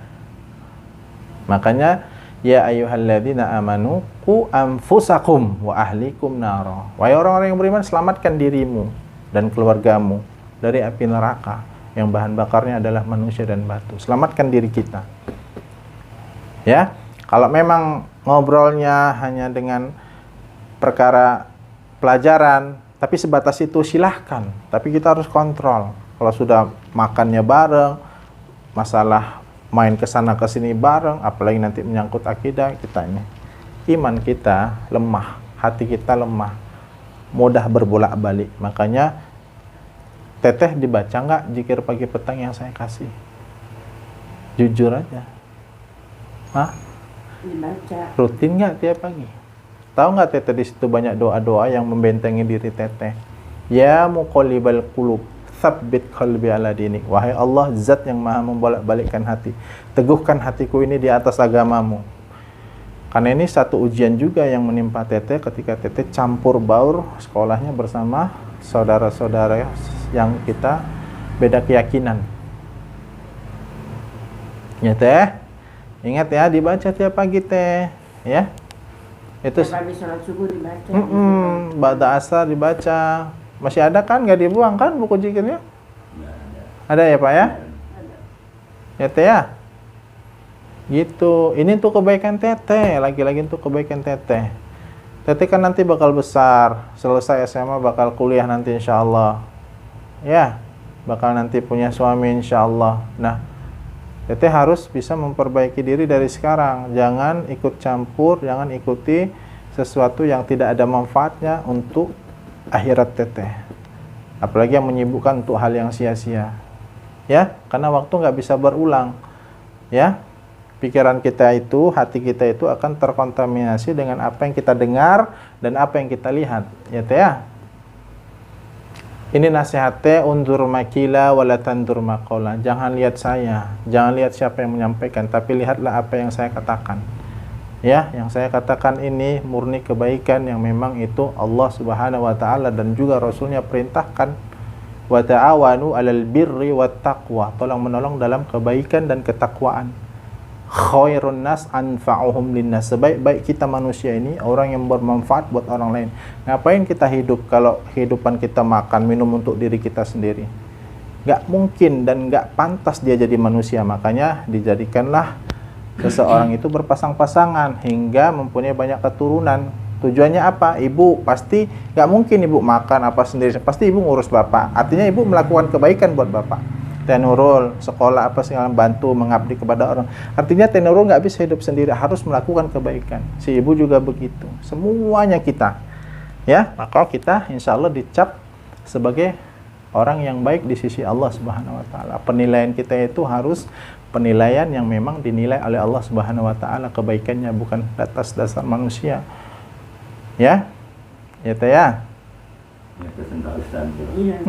Makanya ya ayyuhalladzina amanu qu anfusakum wa ahlikum nara. Wahai orang-orang yang beriman, selamatkan dirimu dan keluargamu dari api neraka yang bahan bakarnya adalah manusia dan batu. Selamatkan diri kita. Ya. Kalau memang ngobrolnya hanya dengan perkara pelajaran, tapi sebatas itu silahkan. Tapi kita harus kontrol. Kalau sudah makannya bareng, masalah main kesana kesini bareng, apalagi nanti menyangkut akidah kita ini, iman kita lemah, hati kita lemah, mudah berbolak-balik. Makanya teteh dibaca nggak zikir pagi petang yang saya kasih? Jujur aja. Hah? Dibaca. Rutin nggak tiap pagi? Tahu nggak teteh di situ banyak doa-doa yang membentengi diri teteh? Ya muqallibal qulub, tsabbit qalbi ala dinik. Wahai Allah, zat yang maha membolak-balikkan hati, teguhkan hatiku ini di atas agamamu. Karena ini satu ujian juga yang menimpa teteh ketika teteh campur baur sekolahnya bersama saudara-saudara yang kita beda keyakinan. Ya teh, ingat ya, dibaca tiap pagi teh, ya. Itu Tiap habis sholat subuh dibaca. Ba'da asar dibaca. Masih ada kan? Nggak dibuang kan buku zikirnya? Ada ya Pak ya? Ya teh ya? Gitu. Ini tuh kebaikan teteh. Lagi-lagi tuh kebaikan teteh. Teteh kan nanti bakal besar. Selesai SMA bakal kuliah nanti insya Allah. Ya. Bakal nanti punya suami insya Allah. Nah, teteh harus bisa memperbaiki diri dari sekarang. Jangan ikut campur. Jangan ikuti sesuatu yang tidak ada manfaatnya untuk akhirat teteh, apalagi yang menyibukkan untuk hal yang sia-sia, ya, karena waktu nggak bisa berulang, ya. Pikiran kita itu, hati kita itu akan terkontaminasi dengan apa yang kita dengar dan apa yang kita lihat, ya teh ya. Ini nasihatnya, undur makila wala tandur maqala. Jangan lihat saya, jangan lihat siapa yang menyampaikan, tapi lihatlah apa yang saya katakan. Ya, yang saya katakan ini murni kebaikan yang memang itu Allah Subhanahu wa taala dan juga Rasulnya perintahkan. Wa ta'awanu 'alal birri wat taqwa. Tolong menolong dalam kebaikan dan ketakwaan. Khairun nas anfa'uhum linnas. Sebaik-baik kita manusia ini orang yang bermanfaat buat orang lain. Ngapain kita hidup kalau kehidupan kita makan minum untuk diri kita sendiri? Gak mungkin dan gak pantas dia jadi manusia. Makanya dijadikanlah seseorang itu berpasang-pasangan hingga mempunyai banyak keturunan. Tujuannya apa? Ibu pasti gak mungkin ibu makan apa sendiri, pasti ibu ngurus bapak. Artinya ibu melakukan kebaikan buat bapak. Teh Nurul sekolah apa segala, bantu mengabdi kepada orang. Artinya Teh Nurul gak bisa hidup sendiri, harus melakukan kebaikan. Si ibu juga begitu. Semuanya kita, ya, maka kita insya Allah dicap sebagai orang yang baik di sisi Allah Subhanahu wa taala. Penilaian kita itu harus penilaian yang memang dinilai oleh Allah Subhanahu wa taala, kebaikannya bukan atas dasar manusia. Ya? Ya teh ya? Iya.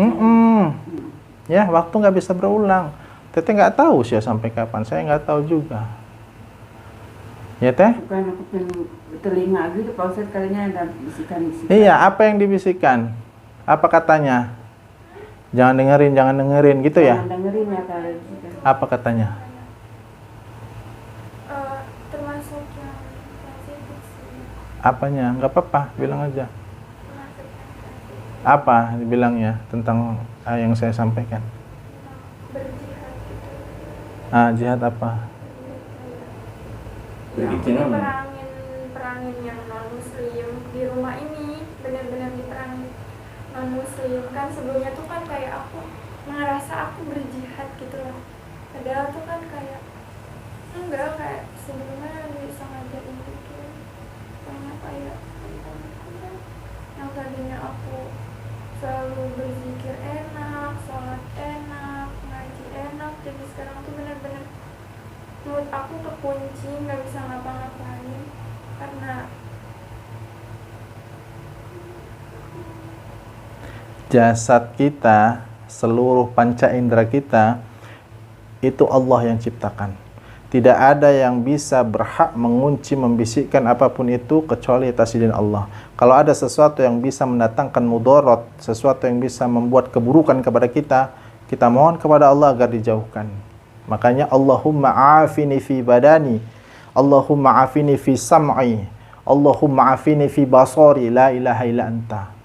Ya, waktu nggak bisa berulang. Teteh nggak tahu sih sampai kapan, saya nggak tahu juga. Ya teh? Bukan aku telinga gitu, Pak Ustadz, kalinya ada bisikan-bisikan. Iya, apa yang dibisikkan? Apa katanya? Jangan dengerin gitu ya? Jangan dengerin ya kali gitu. Apa katanya? Termasuk yang sensitif sih. Apanya? Nggak apa-apa, bilang aja. Termasuk yang sensitif. Apa dibilangnya tentang yang saya sampaikan? Berjihad gitu. Jihad apa? Ya, aku perangin yang non muslim di rumah ini, benar-benar diperangin non muslim. Kan sebelumnya tuh kan kayak aku ngerasa aku berjihad gitu loh, padahal tuh kan kayak enggak, kayak sebelumnya bisa ngajarin gitu, banyak kayak yang tadinya aku selalu berzikir enak, sholat enak, ngaji enak, jadi sekarang tuh benar-benar mulut aku kekunci, nggak bisa ngapa-ngapain. karena jasad kita, seluruh panca indera kita itu Allah yang ciptakan. Tidak ada yang bisa berhak mengunci, membisikkan apapun itu kecuali atas izin Allah. Kalau ada sesuatu yang bisa mendatangkan mudarat, sesuatu yang bisa membuat keburukan kepada kita, kita mohon kepada Allah agar dijauhkan. Makanya Allahumma afini fi badani, Allahumma afini fi sam'i, Allahumma afini fi basari, la ilaha illa anta.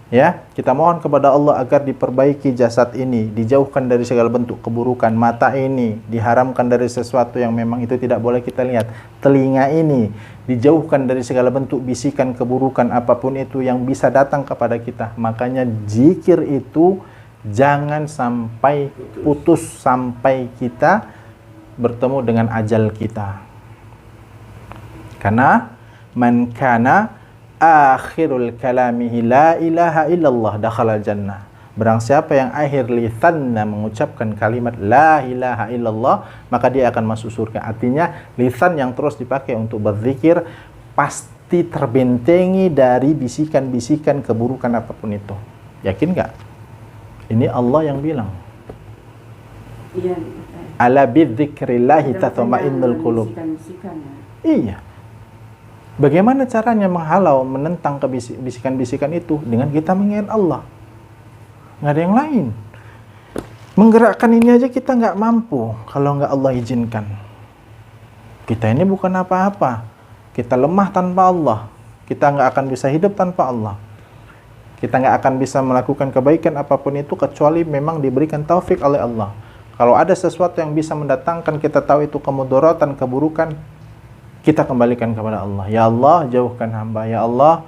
Ya, kita mohon kepada Allah agar diperbaiki jasad ini, dijauhkan dari segala bentuk keburukan. Mata ini diharamkan dari sesuatu yang memang itu tidak boleh kita lihat. Telinga ini dijauhkan dari segala bentuk bisikan keburukan apapun itu yang bisa datang kepada kita. Makanya zikir itu jangan sampai putus sampai kita bertemu dengan ajal kita. Karena man kana akhirul kalamihi la ilaha illallah dakhala jannah. Barang siapa yang akhir lisannya mengucapkan kalimat la ilaha illallah, maka dia akan masuk surga. Artinya lisan yang terus dipakai untuk berzikir pasti terbentengi dari bisikan-bisikan keburukan apapun itu. Yakin nggak? Ini Allah yang bilang. Iya. Ala bidzikrillahi tatma'innul qulub. Iya. Bagaimana caranya menghalau, menentang bisikan-bisikan itu? Dengan kita mengingat Allah. Nggak ada yang lain. Menggerakkan ini aja kita nggak mampu kalau nggak Allah izinkan. Kita ini bukan apa-apa. Kita lemah tanpa Allah. Kita nggak akan bisa hidup tanpa Allah. Kita nggak akan bisa melakukan kebaikan apapun itu kecuali memang diberikan taufik oleh Allah. Kalau ada sesuatu yang bisa mendatangkan kita tahu itu kemudaratan, keburukan, kita kembalikan kepada Allah. Ya Allah, jauhkan hamba. Ya Allah,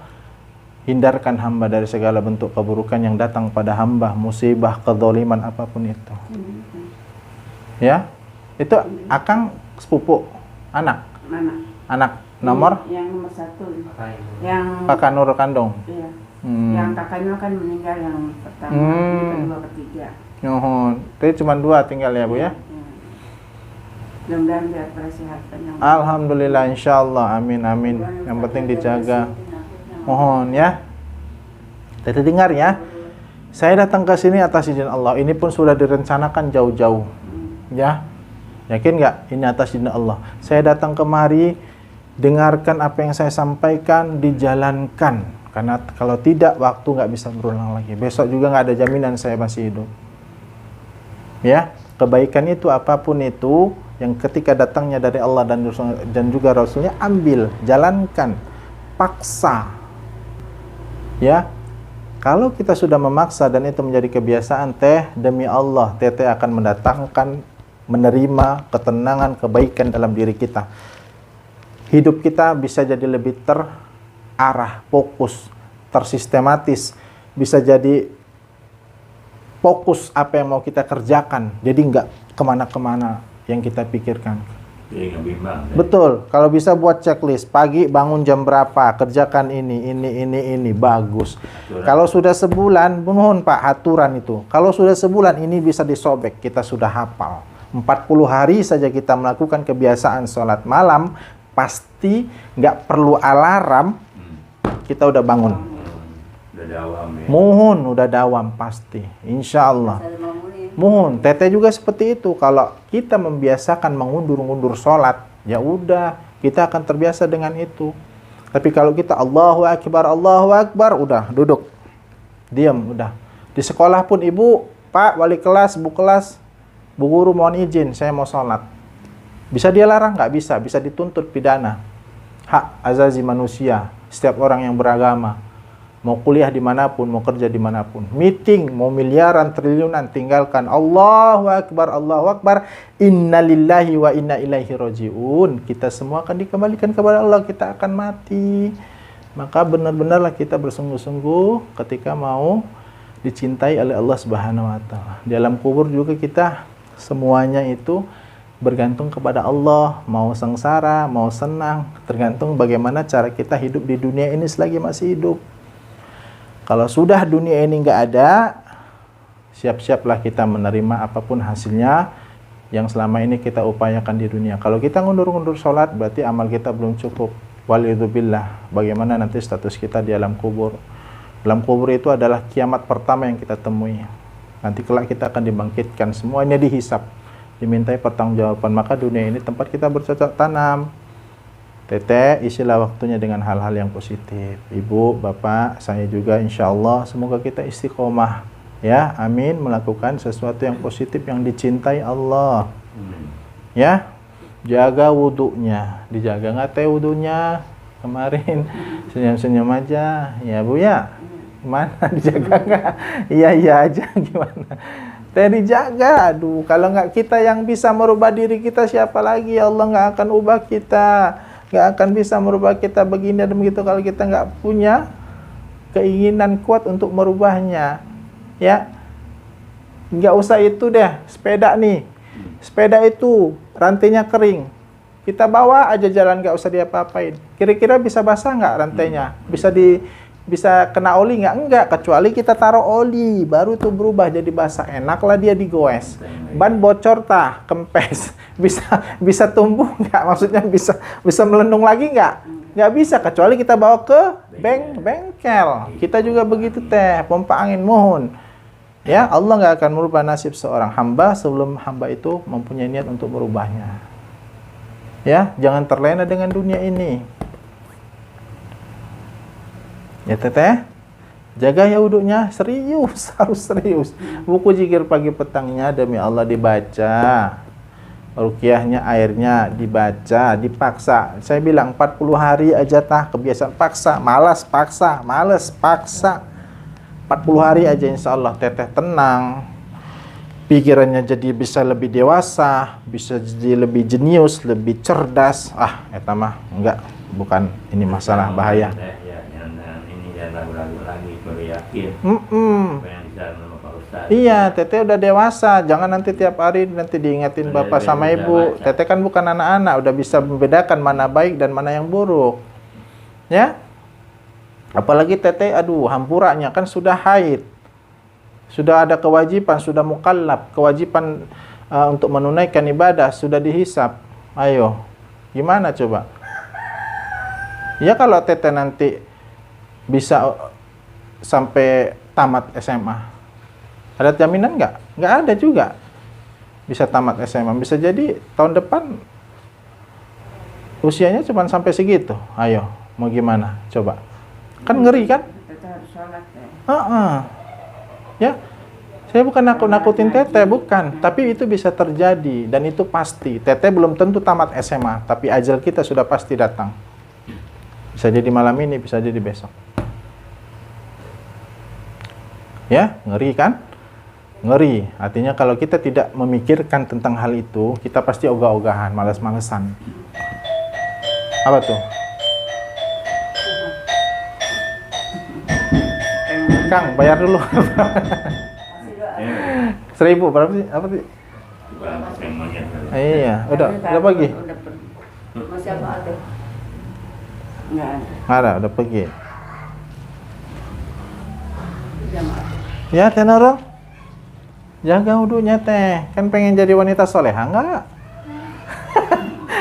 hindarkan hamba dari segala bentuk keburukan yang datang pada hamba, musibah, kezaliman apapun itu. Ya, itu Akang sepupu, anak. Anak nomor? Yang nomor 1. Yang Kakak Nur kandung. Iya. Yang kakaknya kan meninggal yang pertama, yang kedua, ketiga. Jadi cuma 2 tinggal ya, Bu ya? Mudah-mudahan biar kesehatan yang Alhamdulillah, insyaallah, amin amin. Yang penting dijaga. Mohon ya. Jadi dengar ya. Saya datang ke sini atas izin Allah. Ini pun sudah direncanakan jauh-jauh. Ya. Yakin nggak? Ini atas izin Allah. Saya datang kemari, dengarkan apa yang saya sampaikan, dijalankan. Karena kalau tidak, waktu nggak bisa berulang lagi. Besok juga nggak ada jaminan saya masih hidup. Ya. Kebaikan itu apapun itu yang ketika datangnya dari Allah dan juga Rasulnya, ambil, jalankan, paksa. Ya, kalau kita sudah memaksa dan itu menjadi kebiasaan, demi Allah, akan mendatangkan, menerima ketenangan, kebaikan dalam diri kita. Hidup kita bisa jadi lebih terarah, fokus, tersistematis, bisa jadi fokus apa yang mau kita kerjakan, jadi nggak kemana-kemana yang kita pikirkan. Betul, kalau bisa buat checklist, pagi bangun jam berapa, kerjakan ini, bagus. Kalau sudah sebulan, mohon Pak, aturan itu. Kalau sudah sebulan, ini bisa disobek, kita sudah hafal. 40 hari saja kita melakukan kebiasaan sholat malam, pasti nggak perlu alarm, kita udah bangun. Mohon udah dawam pasti, insya Allah. Mohon, teteh juga seperti itu. Kalau kita membiasakan mengundur-undur sholat, ya udah, kita akan terbiasa dengan itu. Tapi kalau kita Allahu Akbar, udah duduk, diam, udah. Di sekolah pun ibu, Pak, wali kelas, bu kelas, bu guru mohon izin, saya mau sholat. Bisa dia larang? Nggak bisa, bisa dituntut pidana. Hak azazi manusia, setiap orang yang beragama. Mau kuliah dimanapun, mau kerja dimanapun, meeting, mau miliaran, triliunan, tinggalkan Allahu Akbar, innalillahi wa inna ilaihi raji'un. Kita semua akan dikembalikan kepada Allah, kita akan mati. Maka benar-benarlah kita bersungguh-sungguh ketika mau dicintai oleh Allah Subhanahu wa Ta'ala. Di alam kubur juga kita semuanya itu bergantung kepada Allah, mau sengsara, mau senang, tergantung bagaimana cara kita hidup di dunia ini selagi masih hidup. Kalau sudah dunia ini nggak ada, siap-siaplah kita menerima apapun hasilnya yang selama ini kita upayakan di dunia. Kalau kita ngundur-ngundur sholat, berarti amal kita belum cukup. Walidzubillah, bagaimana nanti status kita di alam kubur. Alam kubur itu adalah kiamat pertama yang kita temui. Nanti kelak kita akan dibangkitkan, semuanya dihisap, dimintai pertanggungjawaban. Maka dunia ini tempat kita bercocok tanam. Teteh, isilah waktunya dengan hal-hal yang positif. Ibu, bapak, saya juga insya Allah semoga kita istiqomah, ya, amin, melakukan sesuatu yang positif yang dicintai Allah. Ya, jaga wudhunya, dijaga nggak teh wudhunya kemarin, senyum-senyum aja, ya Bu ya, gimana dijaga nggak? Iya aja gimana? Teh dijaga, aduh, kalau nggak kita yang bisa merubah diri kita, siapa lagi? Allah nggak akan ubah kita. Nggak akan bisa merubah kita begini dan begitu kalau kita nggak punya keinginan kuat untuk merubahnya, ya. Nggak usah itu deh, sepeda nih, sepeda itu rantainya kering, kita bawa aja jalan, nggak usah diapa-apain. Kira-kira bisa basah nggak rantainya? Bisa kena oli nggak? Enggak, kecuali kita taruh oli, baru tuh berubah jadi basah. Enaklah dia digoes. Ban bocor tah, kempes, bisa tumbuh nggak? Maksudnya bisa melendung lagi nggak? Nggak bisa, kecuali kita bawa ke bengkel. Kita juga begitu teh, pompa angin, mohon. Ya, Allah nggak akan merubah nasib seorang hamba sebelum hamba itu mempunyai niat untuk merubahnya. Ya, jangan terlena dengan dunia ini. Ya teteh, jaga ya wudhunya, serius, harus serius. Buku zikir pagi petangnya demi Allah dibaca, ruqyahnya airnya dibaca, dipaksa. Saya bilang 40 hari aja tah, kebiasaan paksa, males paksa. 40 hari aja insya Allah teteh tenang, pikirannya jadi bisa lebih dewasa, bisa jadi lebih jenius, lebih cerdas. Eta mah enggak, bukan ini masalah bahaya. Ragu-ragu lagi, baru yakin. Iya, teteh udah dewasa, jangan nanti tiap hari nanti diingetin bapak sama ibu. Teteh kan bukan anak-anak, udah bisa membedakan mana baik dan mana yang buruk. Ya, apalagi teteh, aduh, hampuranya kan sudah haid, sudah ada kewajiban, sudah mukallaf, kewajiban untuk menunaikan ibadah sudah dihisap. Ayo, gimana coba? Ya kalau teteh nanti bisa sampai tamat SMA, ada jaminan nggak? Nggak ada juga. Bisa tamat SMA, bisa jadi tahun depan usianya cuma sampai segitu. Ayo, mau gimana? Coba. Kan ngeri kan? Ya, saya bukan nakut-nakutin teteh, bukan. Tapi itu bisa terjadi dan itu pasti. Teteh belum tentu tamat SMA, tapi ajal kita sudah pasti datang. Bisa jadi malam ini, bisa jadi besok. Ya, ngeri kan? Ngeri. Artinya kalau kita tidak memikirkan tentang hal itu, kita pasti ogah-ogahan, malas-malesan. Apa tuh? Kang, bayar dulu. 1.000 berapa sih? Apa sih? Iya, udah pergi. Masih apa ada? Nggak ada, udah pergi. Ya, teh Nurul, jaga wudhunya teh. Kan pengen jadi wanita soleha nggak?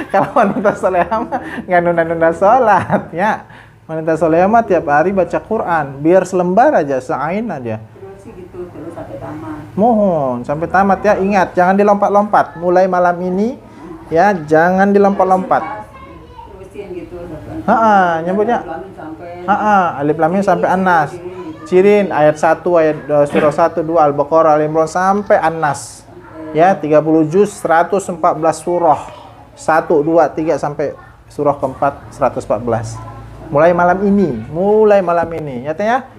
Kalau wanita soleha mah nggak nunda-nunda sholat, ya. Wanita soleha mah tiap hari baca Quran, biar selembar aja, seain aja. Terus gitu, terus sampai tamat. Mohon sampai tamat ya. Ingat, jangan dilompat-lompat. Mulai malam ini, ya, jangan dilompat-lompat. Terusin gitu. Nyebutnya. Alif Lam Mim sampai An-Nas. Cirin ayat 1, ayat surah 1, 2, Al-Baqarah, Al-Imran sampai An-Nas. Ya, 30 juz, 114 surah. 1, 2, 3 sampai surah keempat 114. Mulai malam ini. Ya teh ya?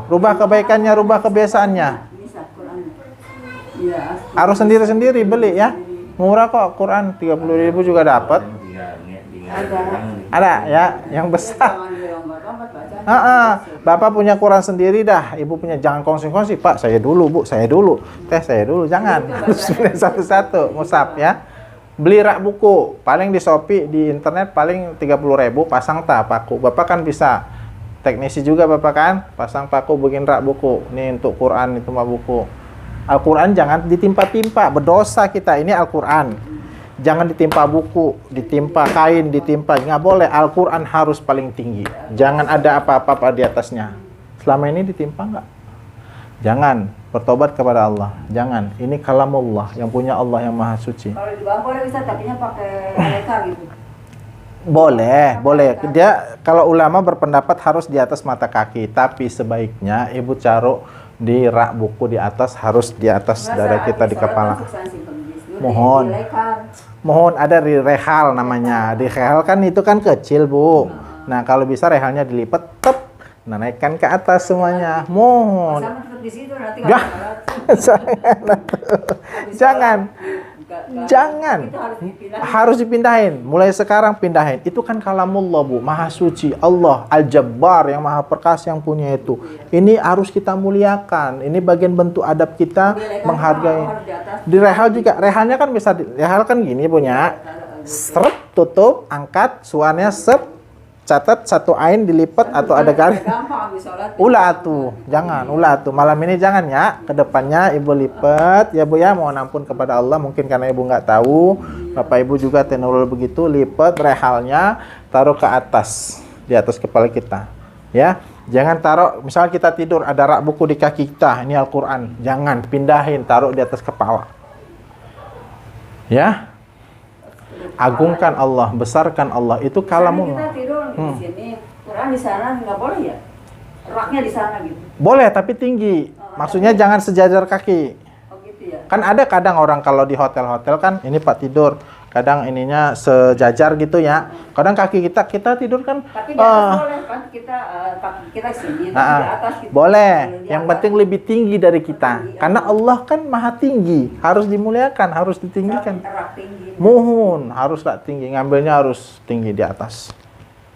Rubah kebaikannya, rubah kebiasaannya. Harus sendiri-sendiri beli ya. Murah kok Quran, 30.000 juga dapat. Ada ya, yang besar. Bapak punya Quran sendiri dah, ibu punya, jangan kongsi-kongsi. Pak, saya dulu, Bu, saya dulu. Teh, saya dulu, jangan. Harus satu-satu, mushaf ya. Beli rak buku, paling di Shopee, di internet paling 30.000, pasang paku. Bapak kan bisa, teknisi juga Bapak kan, pasang paku, bikin rak buku. Ini untuk Quran, itu mah buku. Al-Quran jangan ditimpa-timpa, berdosa kita. Ini Al-Quran. Jangan ditimpa buku, ditimpa kain, ditimpa, nggak boleh. Al-Quran harus paling tinggi. Jangan ada apa-apa di atasnya. Selama ini ditimpa nggak? Jangan. Bertobat kepada Allah. Jangan. Ini kalamullah yang punya Allah yang maha suci. Kalau di bawah boleh bisa, tapinya pakai lekar gitu. Boleh, boleh. Dia kalau ulama berpendapat harus di atas mata kaki, tapi sebaiknya ibu taruh di rak buku di atas, harus di atas dada kita di kepala. Mohon ada di rehal namanya. Di rehal kan itu kan kecil, Bu. Nah, kalau bisa rehalnya dilipat, tep, nah naikkan ke atas semuanya. Mohon. Jangan. Jangan. Harus dipindahin. Mulai sekarang pindahin. Itu kan kalamullah, Bu. Maha suci. Allah. Al-Jabbar yang maha perkasa yang punya itu. Ini harus kita muliakan. Ini bagian bentuk adab kita menghargai. Di rehal juga. Rehalnya kan bisa. Rehal kan gini punya. Serep, tutup, angkat. Suaranya sep. Catat satu ain dilipat atau ada garis. Ulah tuh, jangan ulah tuh. Malam ini jangan ya. Kedepannya ibu lipat ya Bu ya. Mohon ampun kepada Allah mungkin karena ibu nggak tahu. Bapak ibu juga tenurul begitu. Lipat rehalnya taruh ke atas di atas kepala kita. Ya, jangan taruh. Misalnya kita tidur ada rak buku di kaki kita. Ini Al-Quran. Jangan pindahin taruh di atas kepala. Ya. Agungkan Allah, besarkan Allah. Itu kalamullah. Kita tidur di sini, Quran di sana nggak boleh ya? Raknya di sana gitu. Boleh, tapi tinggi. Maksudnya jangan sejajar kaki. Oh gitu ya. Kan ada kadang orang kalau di hotel-hotel kan ini Pak tidur, kadang ininya sejajar gitu ya. Kadang kaki kita tidur kan. Tapi di atas boleh kan kita sini, tapi di atas gitu. Boleh. Di Yang atas. penting lebih tinggi dari kita. Karena Allah kan maha tinggi, harus dimuliakan, harus ditinggikan. Rak tinggi. Mohon harus tak tinggi, ngambilnya harus tinggi di atas.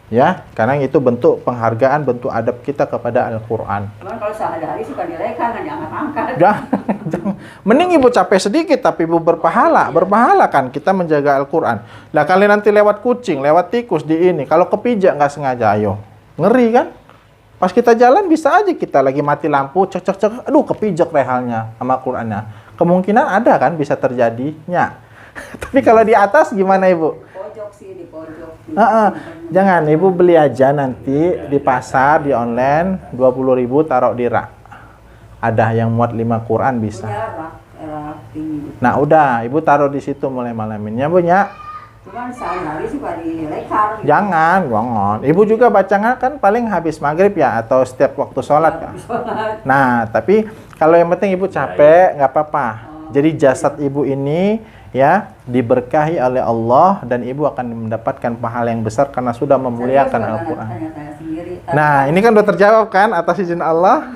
Ya, karena itu bentuk penghargaan, bentuk adab kita kepada Al-Quran. Cuman kalau sehari-hari suka dilekar kan diangkat-angkat. Jangan. Mending ibu capek sedikit tapi ibu berpahala. Berpahala kan kita menjaga Al-Quran. Lah kalian nanti lewat kucing, lewat tikus di ini. Kalau kepijak nggak sengaja, ayo. Ngeri kan? Pas kita jalan bisa aja kita lagi mati lampu, cek. Aduh kepijak rehalnya sama Qurannya. Kemungkinan ada kan bisa terjadinya. Tapi kalau di atas gimana ibu? Pojok sih, di pojok. Jangan, ibu beli aja nanti di pasar, di online 20.000 taruh di rak. Ada yang muat 5 Quran bisa. Punya rak tinggi. Nah udah, ibu taruh di situ mulai malaminnya Bu ya. Cuman sehari-hari suka dilekar. Gitu. Jangan. Ibu juga bacanya kan paling habis maghrib ya atau setiap waktu sholat kan. Nah tapi kalau yang penting ibu capek nggak apa-apa. Jadi jasad ibu ini ya diberkahi oleh Allah dan ibu akan mendapatkan pahala yang besar karena sudah memuliakan Al-Quran. Nah ini kan udah terjawab kan atas izin Allah.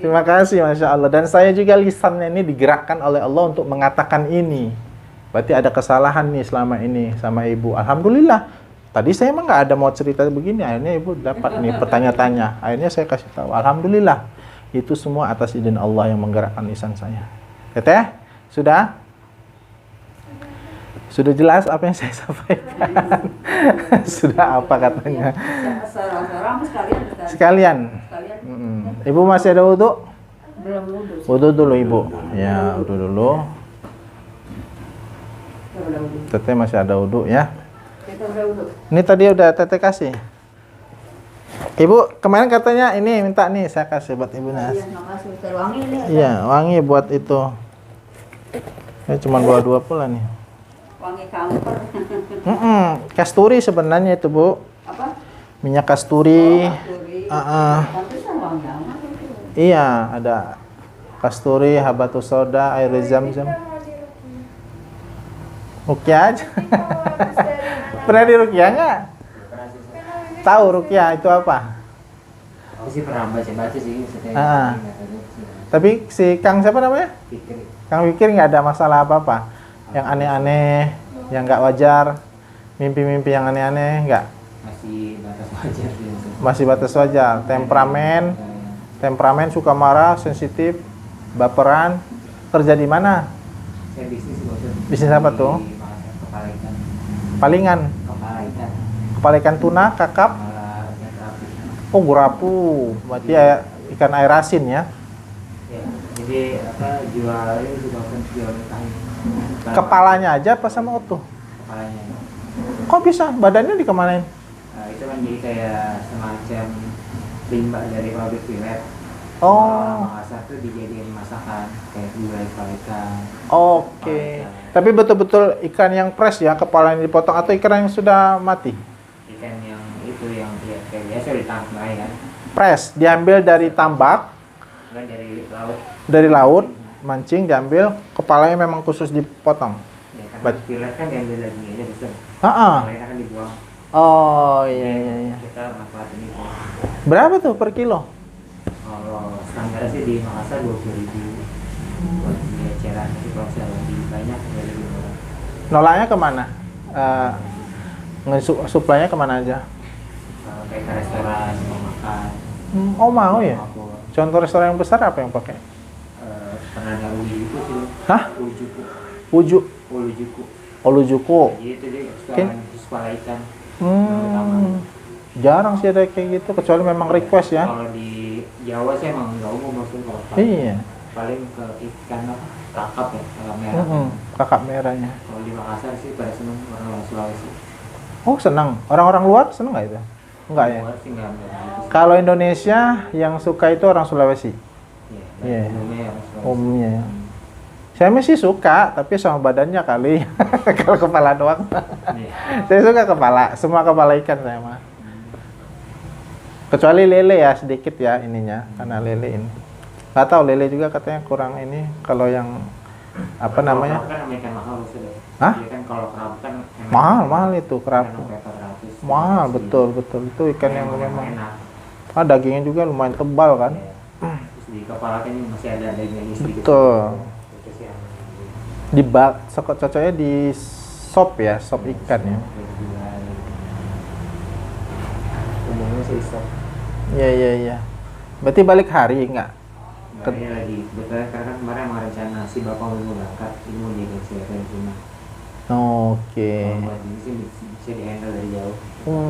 Terima kasih Masya Allah. Dan saya juga lisannya ini digerakkan oleh Allah untuk mengatakan ini. Berarti ada kesalahan nih selama ini sama ibu. Alhamdulillah. Tadi saya emang nggak ada mau cerita begini. Akhirnya ibu dapat nih bertanya-tanya. Akhirnya saya kasih tahu. Alhamdulillah. Itu semua atas izin Allah yang menggerakkan lisan saya. Teteh, sudah? Sudah jelas apa yang saya sampaikan? Sudah apa katanya? Sekalian. Ibu masih ada wudhu? Belum wudhu. Wudhu dulu ibu. Ya, wudhu dulu. Teteh masih ada wudhu ya. Ini tadi udah teteh kasih. Ibu kemarin katanya ini minta nih saya kasih buat ibu Nas. Iya, makasih. Wangi ini. Iya, wangi buat itu. Saya cuma bawa 2 pula nih. Wangi kamper. Kasturi sebenarnya itu Bu. Apa? Minyak kasturi. Pantesan wangi amat itu. Iya, ada kasturi, habatus soda, air zam-zam. Ruqyah aja. Pernah di Ruqyah nggak? Tahu Ruqyah itu apa? Aku sih pernah baca sih. Tapi si Kang siapa namanya? Pikir. Kang Fikir nggak ada masalah apa-apa. Yang aneh-aneh, yang nggak wajar, mimpi-mimpi yang aneh-aneh nggak? Masih batas wajar. Masih batas wajar. Temperamen suka marah, sensitif, baperan. Kerja di mana? Saya bisnis bos. Bisnis apa tuh? Kepala ikan. Palingan. Kepala ikan tuna, kakap. Oh gurapu, berarti ikan air asin ya? Ya, jadi jualnya juga kan jual kain. Kepalanya aja apa sama utuh? Kepalanya. Kok bisa? Badannya dikemanain? Itu kan jadi kayak semacam limbah dari pabrik pilet. Oh. Makassar tuh dijadiin masakan kayak gulai kepala ikan. Oke. Tapi betul-betul ikan yang fresh ya, kepalanya dipotong atau ikan yang sudah mati? Ikan yang itu yang ya, kayak biasa ditangkap kan. Fresh, diambil dari tambak, Enggak dari laut. dari laut, mancing diambil, kepalanya memang khusus dipotong. Ya kan Bet- pilet kan diambil lagi aja bisa. Heeh. Kepalanya kan dibuang. Oh iya. Kita manfaatin itu. Berapa tuh per kilo? Kalau standar sih di Makassar 20.000 buat di eceran, tapi kalau saya lebih banyak ya lebih murah. Nolaknya kemana? Suplainya kemana aja? Kalau kayak ke restoran mau makan, Oh mau ya? aku Contoh restoran yang besar apa yang pakai? pernah ada Ulujuku sih. Hah? Ulujuku. Ulujuku. Olujuku. Jadi itu dia restoran kepala ikan. Jarang sih ada kayak gitu, kecuali memang request ya. Kalau di Jawa sih emang nggak umum maksudnya kalau Iya. paling ke ikan apa? Kakap ya, kakap merah. Kakak merahnya. Kalau di Makassar sih pada seneng orang Sulawesi. Oh senang. Orang-orang luar senang nggak itu? Enggak ya? Luar sih nggak gitu. Kalau Indonesia yang suka itu orang Sulawesi. Iya. Iya. Umumnya orang Sulawesi. Umumnya ya. Saya masih suka, tapi sama badannya kali. Kalau kepala doang. Iya. Saya suka kepala, semua kepala ikan saya mah. Kecuali lele ya sedikit ya ininya, karena lele ini. Nggak tahu lele juga katanya kurang ini. Kalau yang apa namanya? Kalau kerap kan ikan mahal sudah. Hah? Iya kan kalau kerap kan emang Mahal itu kerapu. sampai 400. Mahal betul itu ikan yang memang. enak. Dagingnya juga lumayan tebal kan. Iya. Terus di kepala kan masih ada dagingnya sedikit. Betul. Itu sih yang Cocoknya di sop ya, sop ikan ya. Umumnya sih stop. Iya. Berarti balik hari enggak? Nah, ini lagi kebetulan karena kan kemarin mau rencana si bapak mau berangkat ini mau jaga siapa di rumah. Oke. Kalau buat ini sih bisa dihandle dari jauh.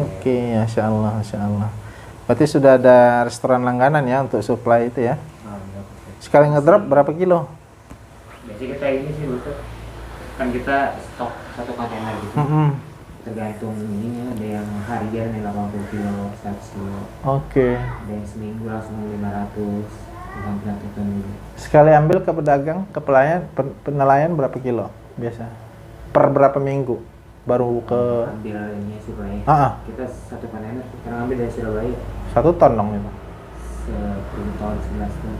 Oke, Masya Allah. Berarti sudah ada restoran langganan ya untuk supply itu ya. Sekali ngedrop berapa kilo? Biasanya kita ini sih betul kan kita stok satu kontainer gitu. Tergantung ininya, ada yang harian yang 80 kilo, 100 kilo. Oke. Ada yang seminggu langsung 500, tergantung gitu. Sekali ambil ke pedagang, ke penelayan berapa kilo biasa? Per berapa minggu? Baru ke Ambil ini Surabaya. Ah. Kita satu kontainer kita ambil dari Surabaya. 1 ton dong itu. 10 ton, 11 ton.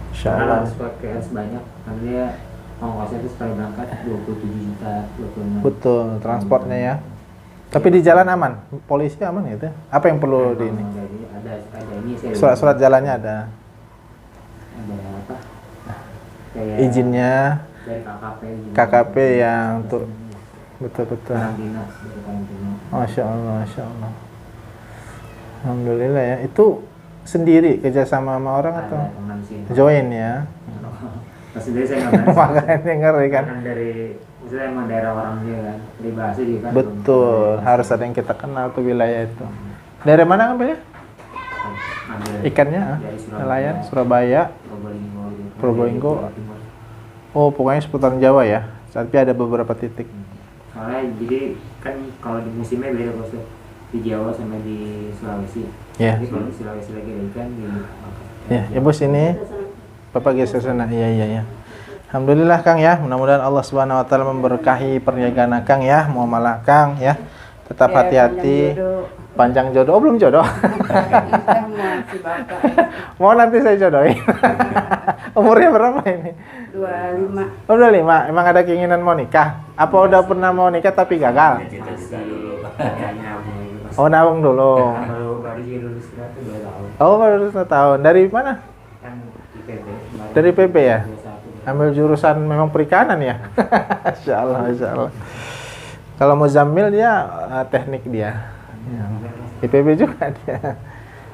Insya Karena Allah. harus pakai harus banyak, karena dia ongkosnya itu sekali berangkat 27 juta, 26. Betul, transportnya ya. Tapi di jalan aman? Polisi aman gitu? Apa yang perlu di ini? Ada ini saya Surat-surat jalannya ada? ada apa? Kayak Izinnya, dari KKP. KKP yang untuk betul-betul. Karantina, dari karantina. Masya Allah. Alhamdulillah ya. Itu sendiri kerjasama sama orang atau Ada teman sih. join ya? Pas sendiri saya nggak berani. Makanya ngeri kan? Karena dari misalnya emang daerah orang dia kan, dari bahasa juga kan. Betul, harus ada yang kita kenal tuh wilayah itu. Dari mana ngambilnya? Ikannya? Dari Nelayan, Surabaya. Probolinggo. Probolinggo. Jawa Timur. Oh, pokoknya seputaran Jawa ya. Tapi ada beberapa titik. Soalnya jadi kan kalau di musimnya beda bos tuh. Di Jawa sama di Sulawesi. Ya. Jadi kalau di Sulawesi lagi ada ikan di Ya bos ini. Bapak geser sana. Iya. Alhamdulillah Kang ya. Mudah-mudahan Allah Subhanahu wa taala memberkahi perniagaan Kang ya, muamalah Kang ya. Tetap hati-hati. Panjang jodoh. Oh, belum jodoh. Mau nanti saya jodohin. Umurnya berapa ini? 25. Oh, udah 5. Emang ada keinginan mau nikah? Apa udah pernah mau nikah tapi gagal? Oh, nabung dulu. Baru juga lulus berapa 2 tahun. Oh, baru 1 tahun. Dari mana? Kan IPB. Dari PP ya? 21. Ambil jurusan memang perikanan ya? Masya Allah. Kalau Muzammil dia teknik dia. Ya. IPB juga dia.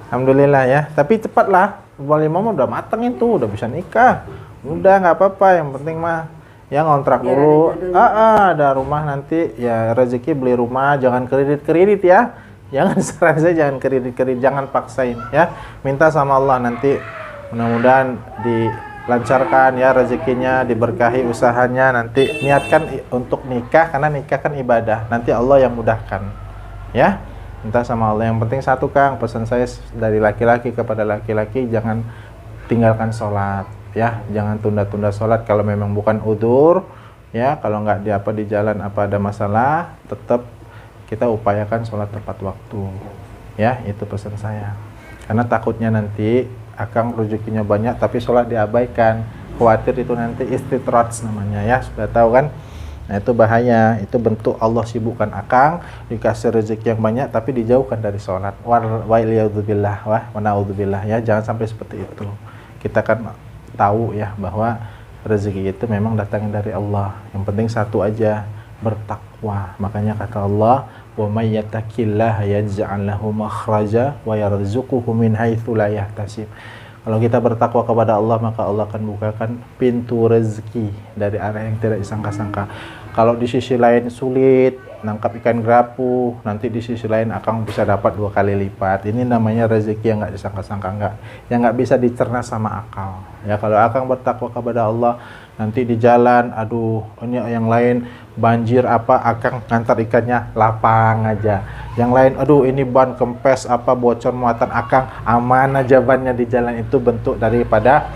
Alhamdulillah ya. Tapi cepat lah. Umur 5 udah mateng itu, udah bisa nikah. Udah nggak apa-apa. Yang penting mah ya ngontrak dulu. Ada rumah nanti ya rezeki beli rumah. Jangan kredit ya. Jangan saran saya jangan kredit, jangan paksain ya. Minta sama Allah nanti mudah-mudahan lancarkan ya rezekinya, diberkahi usahanya. Nanti niatkan untuk nikah, karena nikah kan ibadah. Nanti Allah yang mudahkan. Ya, minta sama Allah. Yang penting satu Kang, pesan saya dari laki-laki kepada laki-laki, jangan tinggalkan sholat. Ya, jangan tunda-tunda sholat kalau memang bukan udzur. Ya, kalau nggak di jalan apa ada masalah, tetap kita upayakan sholat tepat waktu. Ya, itu pesan saya. Karena takutnya nanti Akang rezekinya banyak tapi sholat diabaikan, khawatir itu nanti istitraj namanya ya, sudah tahu kan? Nah itu bahaya, itu bentuk Allah sibukkan Akang, dikasih rezeki yang banyak tapi dijauhkan dari sholat. Wa'iliyadzubillah, wa na'udzubillah ya, jangan sampai seperti itu. Kita kan tahu ya bahwa rezeki itu memang datangnya dari Allah. Yang penting satu aja, bertakwa. Makanya kata Allah, wa may yattaqillaha yaj'al lahu makhraja wa yarzuquhu min haitsu la yahtasib. Kalau kita bertakwa kepada Allah, maka Allah akan bukakan pintu rezeki dari arah yang tidak disangka-sangka. Kalau di sisi lain sulit nangkap ikan gerapu, nanti di sisi lain Akang bisa dapat 2 kali lipat. Ini namanya rezeki yang nggak disangka-sangka, yang nggak bisa dicerna sama akal. Ya, kalau Akang bertakwa kepada Allah, nanti di jalan, aduh, ini yang lain banjir apa, Akang ngantar ikannya lapang aja. Yang lain, aduh, ini ban kempes apa bocor muatan, Akang aman aja bannya di jalan. Itu bentuk daripada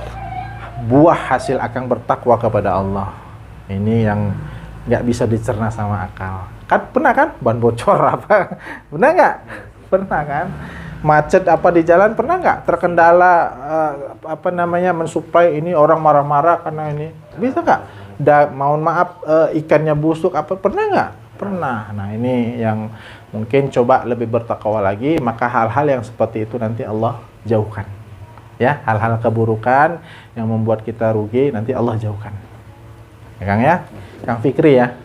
buah hasil Akang bertakwa kepada Allah. Ini yang nggak bisa dicerna sama akal. Kan pernah kan ban bocor apa? Pernah nggak? Pernah kan? Macet apa di jalan pernah nggak? Terkendala mensuplai ini orang marah-marah karena ini. Bisa nggak? Mohon maaf ikannya busuk apa? Pernah nggak? Pernah. Nah ini yang mungkin coba lebih bertakwa lagi, maka hal-hal yang seperti itu nanti Allah jauhkan. Ya, hal-hal keburukan yang membuat kita rugi nanti Allah jauhkan. Ya Kang ya? Kang Fikri ya?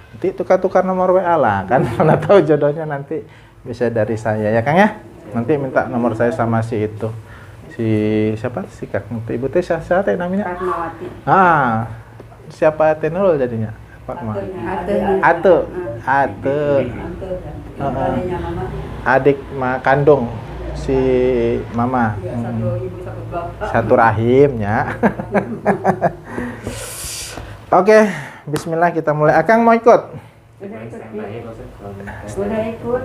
Nanti tukar-tukar nomor WA lah, kan? Mana tahu jodohnya nanti bisa dari saya ya Kang ya? Nanti minta nomor saya sama si itu. Si siapa? Si Kang. Ibu teh siapa namanya? Fatmawati. Siapa tenul jadinya? Fatma. Ate. Adik kandung si mama. Satu rahimnya. Oke, bismillah kita mulai. Akang mau ikut? Udah ikut.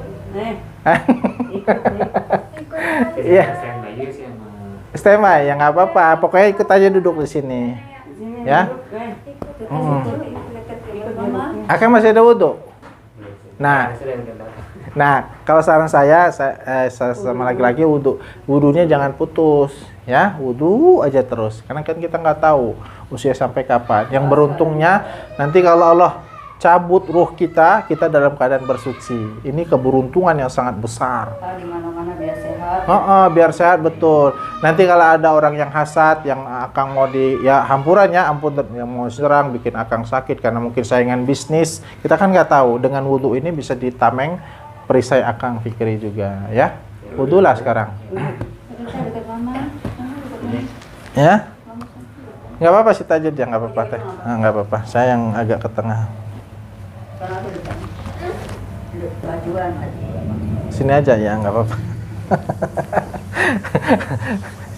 Iya. Standby ya nggak apa-apa. Pokoknya ikut aja duduk di sini. Ya. Akang masih ada wudhu. Nah, kalau saran saya sama laki-laki wudhunya jangan putus, ya, wudhu aja terus. Karena kan kita nggak tahu usia sampai kapan. Yang beruntungnya nanti kalau Allah cabut ruh kita dalam keadaan bersuci. Ini keberuntungan yang sangat besar. Di mana-mana biar sehat. Biar sehat betul. Nanti kalau ada orang yang hasad, yang Akang mau hampurannya, ampun, yang mau serang, bikin Akang sakit karena mungkin saingan bisnis, kita kan nggak tahu. Dengan wudhu ini bisa ditameng perisai Akang Fikri juga, ya. Wudhu lah sekarang. Ya. Nggak apa-apa sih Tajud ya, nggak apa-apa teh. Nggak apa-apa. Saya yang agak ke tengah. Sini aja ya, nggak apa-apa.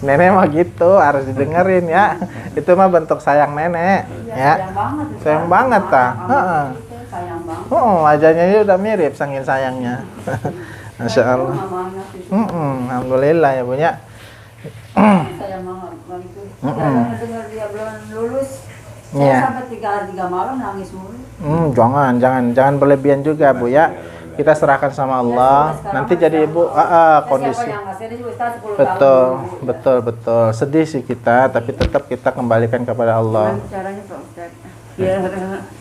Nenek mah gitu, harus didengerin ya. Itu mah bentuk sayang nenek, ya. Sayang banget ta. Sayang banget. Wajahnya dia udah mirip saking sayangnya. Masya Allah. Alhamdulillah ya punya. Sayang banget begitu. Dengar dia belum lulus. Saya sampai 3 malam nangis mulu. Jangan berlebihan juga Bu ya. Kita serahkan sama Allah. Nanti jadi Ibu kondisi. Betul. Sedih sih kita, tapi tetap kita kembalikan kepada Allah. Caranya Pak Ustaz.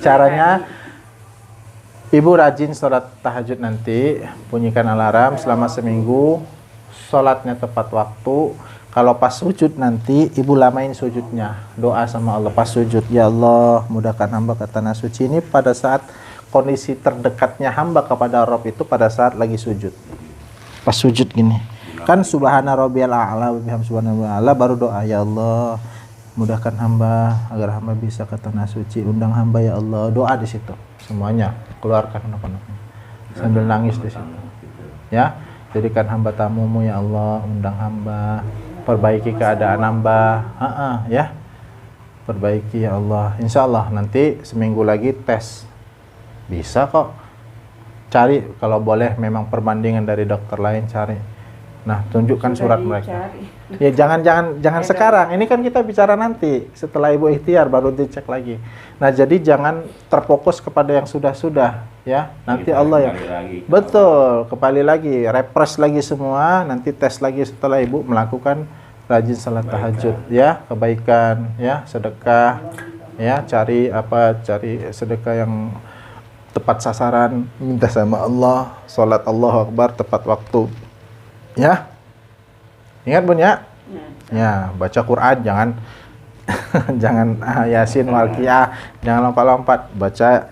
Caranya Ibu rajin sholat tahajud nanti, bunyikan alarm selama seminggu, sholatnya tepat waktu. Kalau pas sujud nanti Ibu lamain sujudnya, doa sama Allah pas sujud, ya Allah mudahkan hamba ke tanah suci ini. Pada saat kondisi terdekatnya hamba kepada Rabb itu pada saat lagi sujud, pas sujud gini kan, subhana rabbiyal a'la wa bihamdihi subhanallahi a'la, baru doa, ya Allah mudahkan hamba agar hamba bisa ke tanah suci, undang hamba ya Allah, doa di situ semuanya, keluarkan anak-anaknya sambil nangis di situ ya. Jadikan hamba tamumu ya Allah, undang hamba, perbaiki keadaan hamba, ya. perbaiki ya Allah. Insya Allah nanti seminggu lagi tes. Bisa kok. Cari kalau boleh memang perbandingan dari dokter lain cari. Nah, tunjukkan surat mereka. Ya jangan sekarang. Ini kan kita bicara nanti setelah ibu ikhtiar baru dicek lagi. Nah, jadi jangan terfokus kepada yang sudah-sudah ya. Nanti Allah yang betul, kembali lagi, refresh lagi semua, nanti tes lagi setelah ibu melakukan rajin salat tahajud ya, kebaikan ya, sedekah ya, cari sedekah yang tepat sasaran, minta sama Allah, salat Allahu Akbar tepat waktu. Ya. Ingat Bun ya? Ya, baca Quran jangan jangan Yasin, Waqiah, jangan lompat-lompat. Baca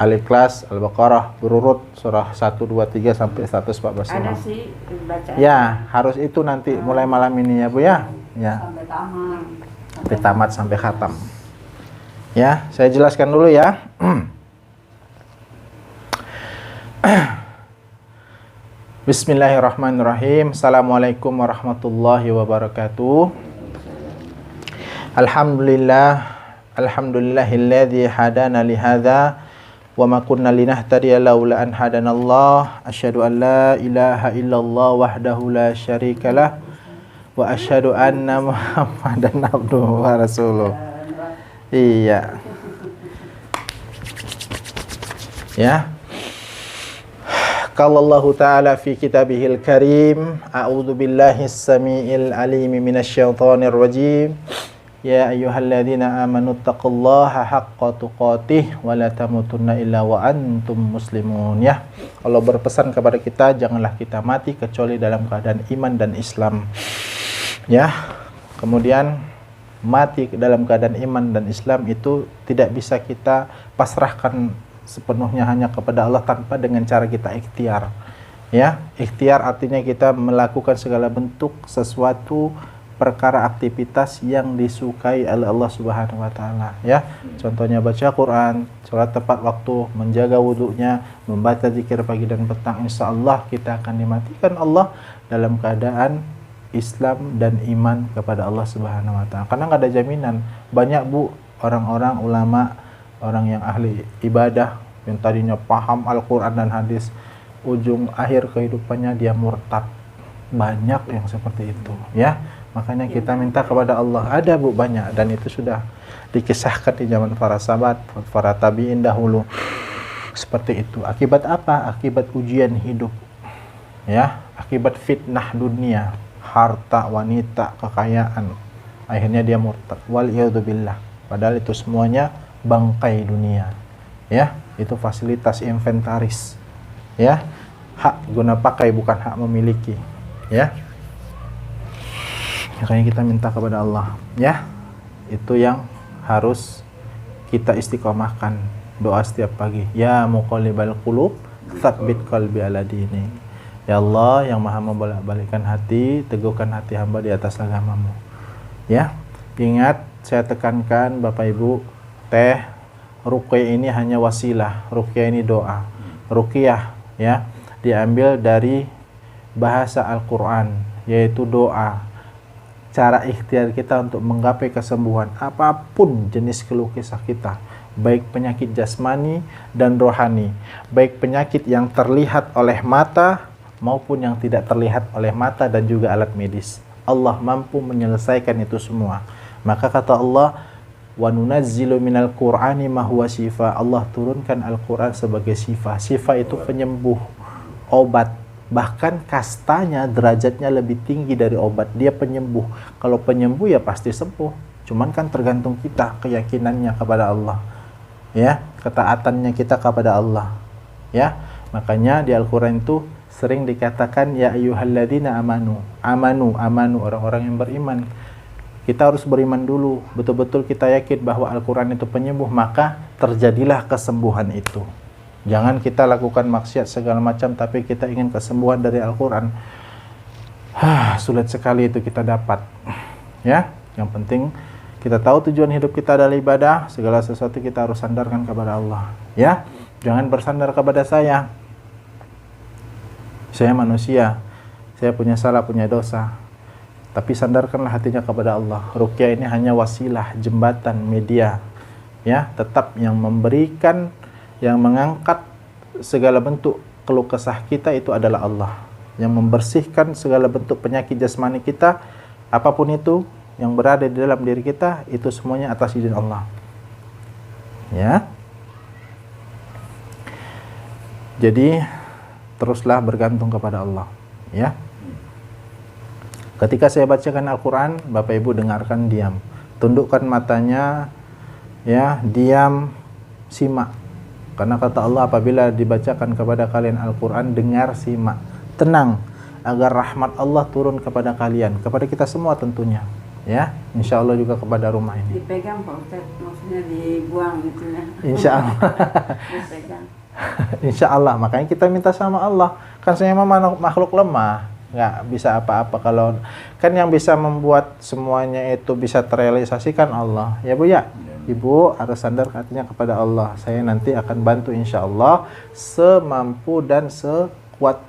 Al-Ikhlas, Al-Baqarah berurut surah 1 2 3 sampai 114. Ada sih bacaan. Ya, harus itu nanti mulai malam ini ya, Bu ya. Ya. Sampai tamat. Sampai tamat sampai khatam. Ya, saya jelaskan dulu ya. Bismillahirrahmanirrahim. Assalamualaikum warahmatullahi wabarakatuh. Alhamdulillahilladzi hadana li hadza wa ma kunna linahtadiya laula an hadanallah. Asyhadu an la ilaha illallah wahdahu la syarikalah wa asyhadu anna Muhammadan abduhu wa rasuluh. Iya. Ya. Qala Allah Ta'ala fi kitabihil karim, a'udzu billahis samiil alim minasyaitonir rajim. Ya ayyuhalladzina amanu taqullaha haqqa tuqatih wa la tamutunna illa wa antum muslimun. Ya. Allah berpesan kepada kita, janganlah kita mati kecuali dalam keadaan iman dan Islam. Ya. Kemudian mati dalam keadaan iman dan Islam itu tidak bisa kita pasrahkan sepenuhnya hanya kepada Allah tanpa dengan cara kita ikhtiar. Ya, ikhtiar artinya kita melakukan segala bentuk sesuatu perkara aktivitas yang disukai oleh Allah Subhanahu wa taala, ya. Contohnya baca Quran, salat tepat waktu, menjaga wudunya, membaca zikir pagi dan petang, insyaallah kita akan dimatikan Allah dalam keadaan Islam dan iman kepada Allah Subhanahu wa taala. Karena nggak ada jaminan. Banyak Bu orang-orang ulama, orang yang ahli ibadah yang tadinya paham Al-Quran dan hadis, ujung akhir kehidupannya dia murtad. Banyak yang seperti itu, ya. Makanya kita minta kepada Allah. Ada Bu banyak, dan itu sudah dikisahkan di zaman para sahabat, para tabi'in dahulu. Seperti itu. Akibat apa? Akibat ujian hidup. Ya, akibat fitnah dunia, harta, wanita, kekayaan. Akhirnya dia murtad. Waliyadzubillah. Padahal itu semuanya bangkai dunia. Ya, itu fasilitas inventaris. Ya, hak guna pakai bukan hak memiliki. Ya. Makanya kita minta kepada Allah, ya. Itu yang harus kita istiqomahkan, doa setiap pagi. Ya muqallibal qulub, tsabbit qalbi ala dini. Ya Allah yang Maha membolak-balikkan hati, teguhkan hati hamba di atas agamamu. Ya. Ingat, saya tekankan Bapak Ibu, ruqyah ini hanya wasilah. Ruqyah ini doa. Ruqyah ya diambil dari bahasa Al-Qur'an, yaitu doa. Cara ikhtiar kita untuk menggapai kesembuhan apapun jenis keluh kesah kita, baik penyakit jasmani dan rohani, baik penyakit yang terlihat oleh mata maupun yang tidak terlihat oleh mata dan juga alat medis. Allah mampu menyelesaikan itu semua. Maka kata Allah, wa nunazzilu minal qur'ani ma huwa syifa. Allah turunkan Al-Qur'an sebagai syifa. Syifa itu penyembuh, obat. Bahkan kastanya, derajatnya lebih tinggi dari obat. Dia penyembuh. Kalau penyembuh ya pasti sembuh. Cuman kan tergantung kita, keyakinannya kepada Allah. Ya, ketaatannya kita kepada Allah. Ya, makanya di Al-Qur'an itu sering dikatakan ya ayyuhalladzina amanu. Amanu, orang-orang yang beriman. Kita harus beriman dulu. Betul-betul kita yakin bahwa Al-Qur'an itu penyembuh, maka terjadilah kesembuhan itu. Jangan kita lakukan maksiat segala macam tapi kita ingin kesembuhan dari Al-Quran. Sulit sekali itu kita dapat. Ya, yang penting kita tahu tujuan hidup kita adalah ibadah. Segala sesuatu kita harus sandarkan kepada Allah. Ya, jangan bersandar kepada saya. Saya manusia. Saya punya salah, punya dosa. tapi sandarkanlah hatinya kepada Allah. Ruqyah ini hanya wasilah, jembatan, media, ya. Tetap yang memberikan, yang mengangkat segala bentuk keluh kesah kita itu adalah Allah. Yang membersihkan segala bentuk penyakit jasmani kita, apapun itu yang berada di dalam diri kita, itu semuanya atas izin Allah. Ya. Jadi teruslah bergantung kepada Allah, ya. Ketika saya bacakan Al-Quran, Bapak Ibu dengarkan, diam. Tundukkan matanya, ya, diam, simak. Karena kata Allah, apabila dibacakan kepada kalian Al-Quran, dengar, simak. Tenang, agar rahmat Allah turun kepada kalian. Kepada kita semua tentunya. Ya, insya Allah juga kepada rumah ini. Dipegang Pak Ustaz, maksudnya dibuang gitu ya. Insya Allah. Dipegang. Insya Allah, makanya kita minta sama Allah. Kan saya memang makhluk lemah, nggak bisa apa-apa. Kalau kan yang bisa membuat semuanya itu bisa terrealisasi kan Allah, ya Bu ya. Ibu harus sandar hatinya kepada Allah. Saya nanti akan bantu insya Allah semampu dan sekuat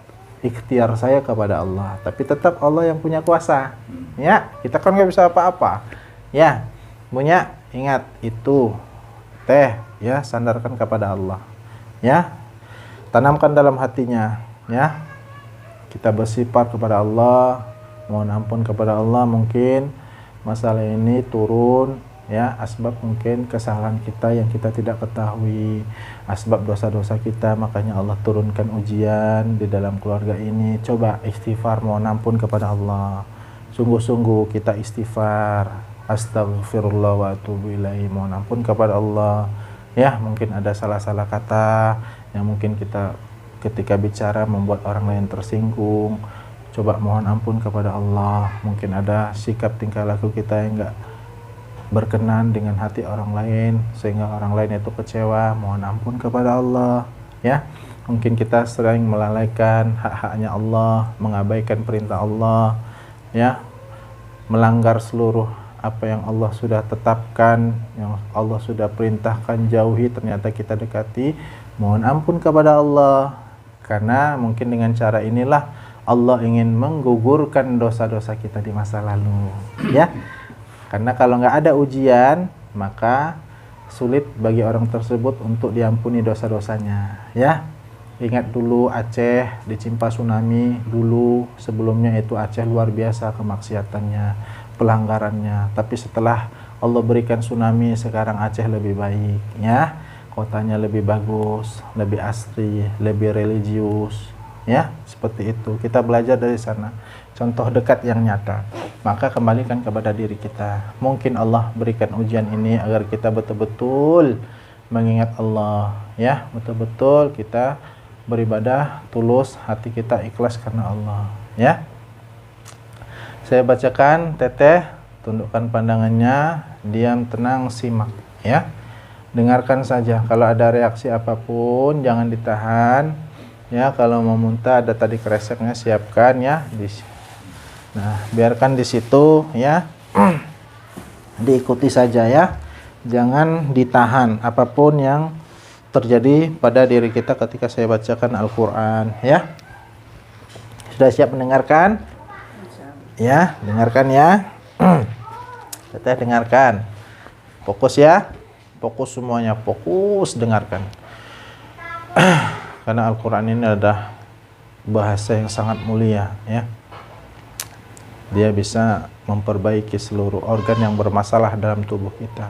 ikhtiar saya kepada Allah. Tapi tetap Allah yang punya kuasa. Ya, kita kan nggak bisa apa-apa. Ya, punya ingat itu teh, ya, sandarkan kepada Allah. Ya, tanamkan dalam hatinya, ya. Kita bersifat kepada Allah, mohon ampun kepada Allah. Mungkin masalah ini turun, ya, asbab mungkin kesalahan kita yang kita tidak ketahui, asbab dosa-dosa kita, makanya Allah turunkan ujian di dalam keluarga ini. Coba istighfar, mohon ampun kepada Allah. Sungguh-sungguh kita istighfar, astagfirullah wa atubu ilaihi, mohon ampun kepada Allah. Ya, mungkin ada salah-salah kata yang mungkin kita ketika bicara membuat orang lain tersinggung. Coba mohon ampun kepada Allah. Mungkin ada sikap tingkah laku kita yang enggak berkenan dengan hati orang lain sehingga orang lain itu kecewa. Mohon ampun kepada Allah, ya. Mungkin kita sering melalaikan hak-haknya Allah, mengabaikan perintah Allah, ya. Melanggar seluruh apa yang Allah sudah tetapkan, yang Allah sudah perintahkan, jauhi, ternyata kita dekati. Mohon ampun kepada Allah, karena mungkin dengan cara inilah Allah ingin menggugurkan dosa-dosa kita di masa lalu, ya. Karena kalau nggak ada ujian, maka sulit bagi orang tersebut untuk diampuni dosa-dosanya, ya. Ingat dulu Aceh ditimpa tsunami dulu, sebelumnya itu Aceh luar biasa kemaksiatannya, pelanggarannya. Tapi setelah Allah berikan tsunami, sekarang Aceh lebih baik, ya. Kotanya lebih bagus, lebih asri, lebih religius, ya. Seperti itu. Kita belajar dari sana. Contoh dekat yang nyata. Maka kembalikan kepada diri kita. Mungkin Allah berikan ujian ini agar kita betul-betul mengingat Allah, ya. Betul-betul kita beribadah tulus, hati kita ikhlas karena Allah, ya. Saya bacakan, teteh, tundukkan pandangannya, diam, tenang, simak, ya. Dengarkan saja. Kalau ada reaksi apapun jangan ditahan, ya. Kalau mau muntah ada tadi kreseknya, siapkan, ya. Nah, biarkan di situ, ya. Diikuti saja, ya. Jangan ditahan apapun yang terjadi pada diri kita ketika saya bacakan Al-Quran, ya. Sudah siap mendengarkan? Ya, dengarkan, ya. Teteh dengarkan. Fokus, ya. Fokus semuanya, fokus dengarkan. Karena Al-Quran ini adalah bahasa yang sangat mulia, ya. Dia bisa memperbaiki seluruh organ yang bermasalah dalam tubuh kita.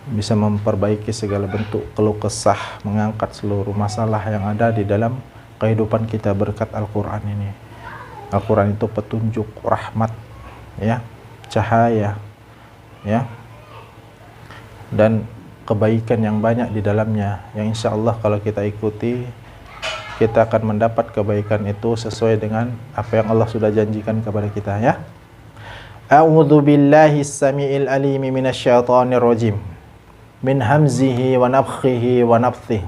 Bisa memperbaiki segala bentuk keluh kesah, mengangkat seluruh masalah yang ada di dalam kehidupan kita berkat Al-Quran ini. Al-Quran itu petunjuk, rahmat, ya, cahaya, ya, dan kebaikan yang banyak di dalamnya, yang insya Allah kalau kita ikuti, kita akan mendapat kebaikan itu sesuai dengan apa yang Allah sudah janjikan kepada kita, ya. A'udzu billahi as-sami'il alim minasyaitonir rajim. Min hamzihi wa nafthihi wa nafthihi.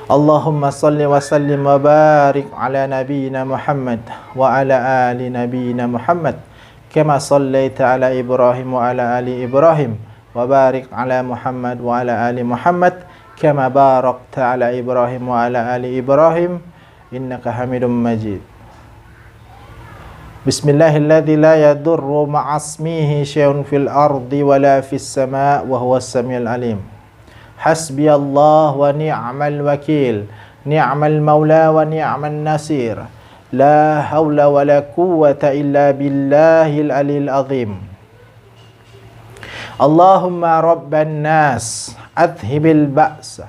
Allahumma salli wa sallim wa barik ala nabiyyina Muhammad wa ala ali nabiyyina Muhammad kama sallaita ala Ibrahim wa ala ali Ibrahim wa barik ala Muhammad wa ala ali Muhammad kama barakta ala Ibrahim wa ala ali Ibrahim innaka Hamidum Majid. Bismillahilladzi la yadurru ma'asmihi syai'un fil ardi wala fis sama' wa huwas samiul alim. Hasbiyallah wa ni'mal wakil. Ni'mal maula wa ni'man nasir. La haula wa la quwwata illa billahil aliyil azim. Allahumma rabban nas adhibil ba'sa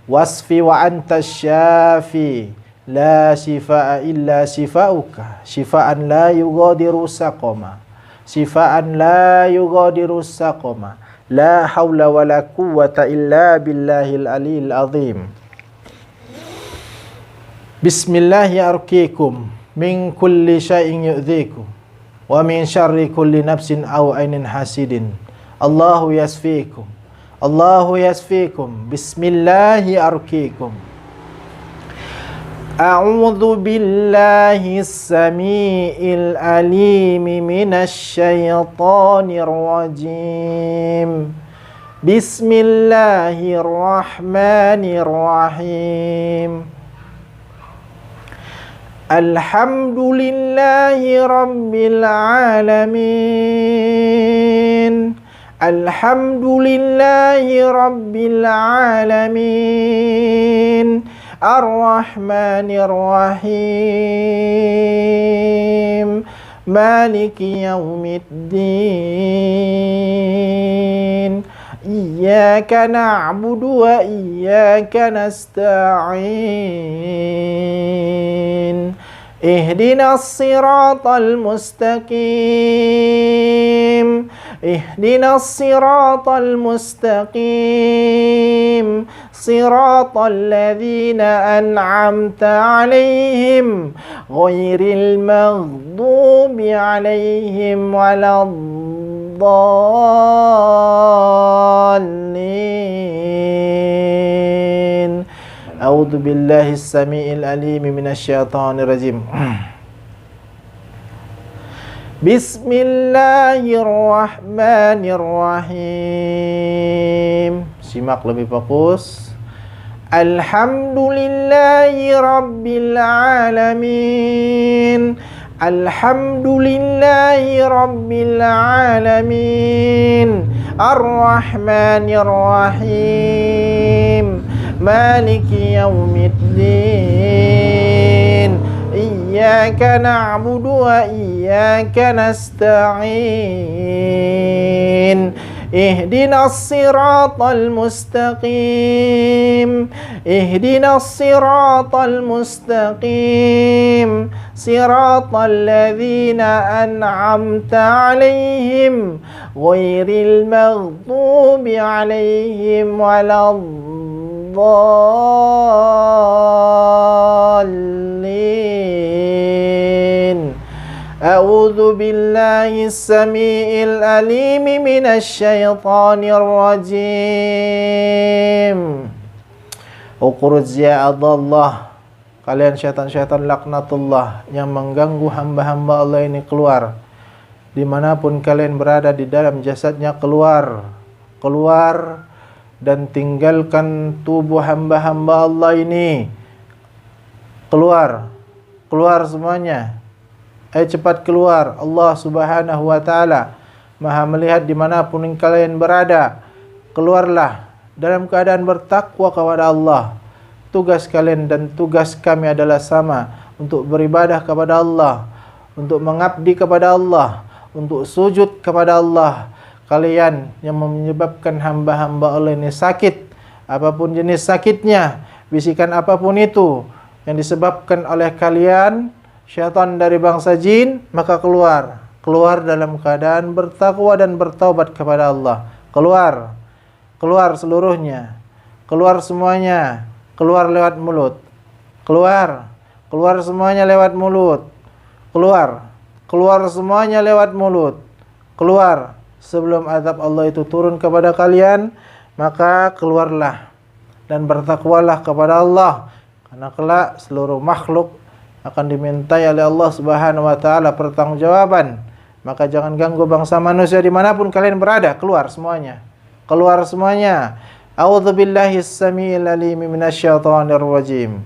wasfi wa anta syafi. La shifaa illa shifauka, shifaan la yughadiru saqama, shifaan la yughadiru saqama, la haula wa la quwwata illa billahil aliyil azim. Bismillahi arqikum min kulli syai'in yu'dhikum wa min syarri kulli nafsin aw ainin hasidin. Allahu yasfikum, Allahu yasfikum. Bismillahi arqikum. A'udzu billahi as-sami'il alim minasy syaithanir rajim. Bismillahirrahmanirrahim. Alhamdulillahi rabbil alamin. Alhamdulillahi rabbil alamin. Ar-Rahmanir Rahim. Maliki yaumiddin. Iyyaka na'budu wa iyyaka nasta'in. Ihdinas siratal mustaqim. Ihdinas siratal mustaqim. Siratal ladzina an'amta 'alaihim ghairil maghdubi 'alaihim waladdallin. A'udzu billahi as-sami'il alim minasy syaithanir rajim. Bismillahirrahmanirrahim. Simak lebih fokus. Alhamdulillahi rabbil alamin. Alhamdulillahi rabbil alamin. Ar-Rahmanir Rahim. Maliki yaumiddin. Iyyaka na'budu wa iyyaka nasta'in. Ihdinas siratal mustaqim. Ihdinas siratal mustaqim. Siratal ladzina an'amta 'alaihim ghairil maghdubi 'alaihim waladdallin. A'udzu billahi as-sami'il alim minasy syaithanir rajim. Ukhruj ya adallah. Kalian syaitan-syaitan laknatullah yang mengganggu hamba-hamba Allah ini keluar. Dimanapun kalian berada di dalam jasadnya, keluar. Keluar dan tinggalkan tubuh hamba-hamba Allah ini. Keluar. Keluar semuanya. Ayo cepat keluar. Allah Subhanahu wa ta'ala Maha melihat dimanapun kalian berada. Keluarlah dalam keadaan bertakwa kepada Allah. Tugas kalian dan tugas kami adalah sama, untuk beribadah kepada Allah, untuk mengabdi kepada Allah, untuk sujud kepada Allah. Kalian yang menyebabkan hamba-hamba Allah ini sakit, apapun jenis sakitnya, bisikan apapun itu yang disebabkan oleh kalian, syaitan dari bangsa jin, maka keluar. Keluar dalam keadaan bertakwa dan bertaubat kepada Allah. Keluar. Keluar seluruhnya. Keluar semuanya. Keluar lewat mulut. Keluar. Keluar semuanya lewat mulut. Keluar. Keluar semuanya lewat mulut. Keluar. Sebelum azab Allah itu turun kepada kalian, maka keluarlah dan bertakwalah kepada Allah. Karena kelak seluruh makhluk akan dimintai oleh Allah Subhanahu wa ta'ala pertanggungjawaban. Maka jangan ganggu bangsa manusia dimanapun kalian berada. Keluar semuanya. Keluar semuanya. A'udzu billahi as-sami'il alim minasy syaithanir rajim.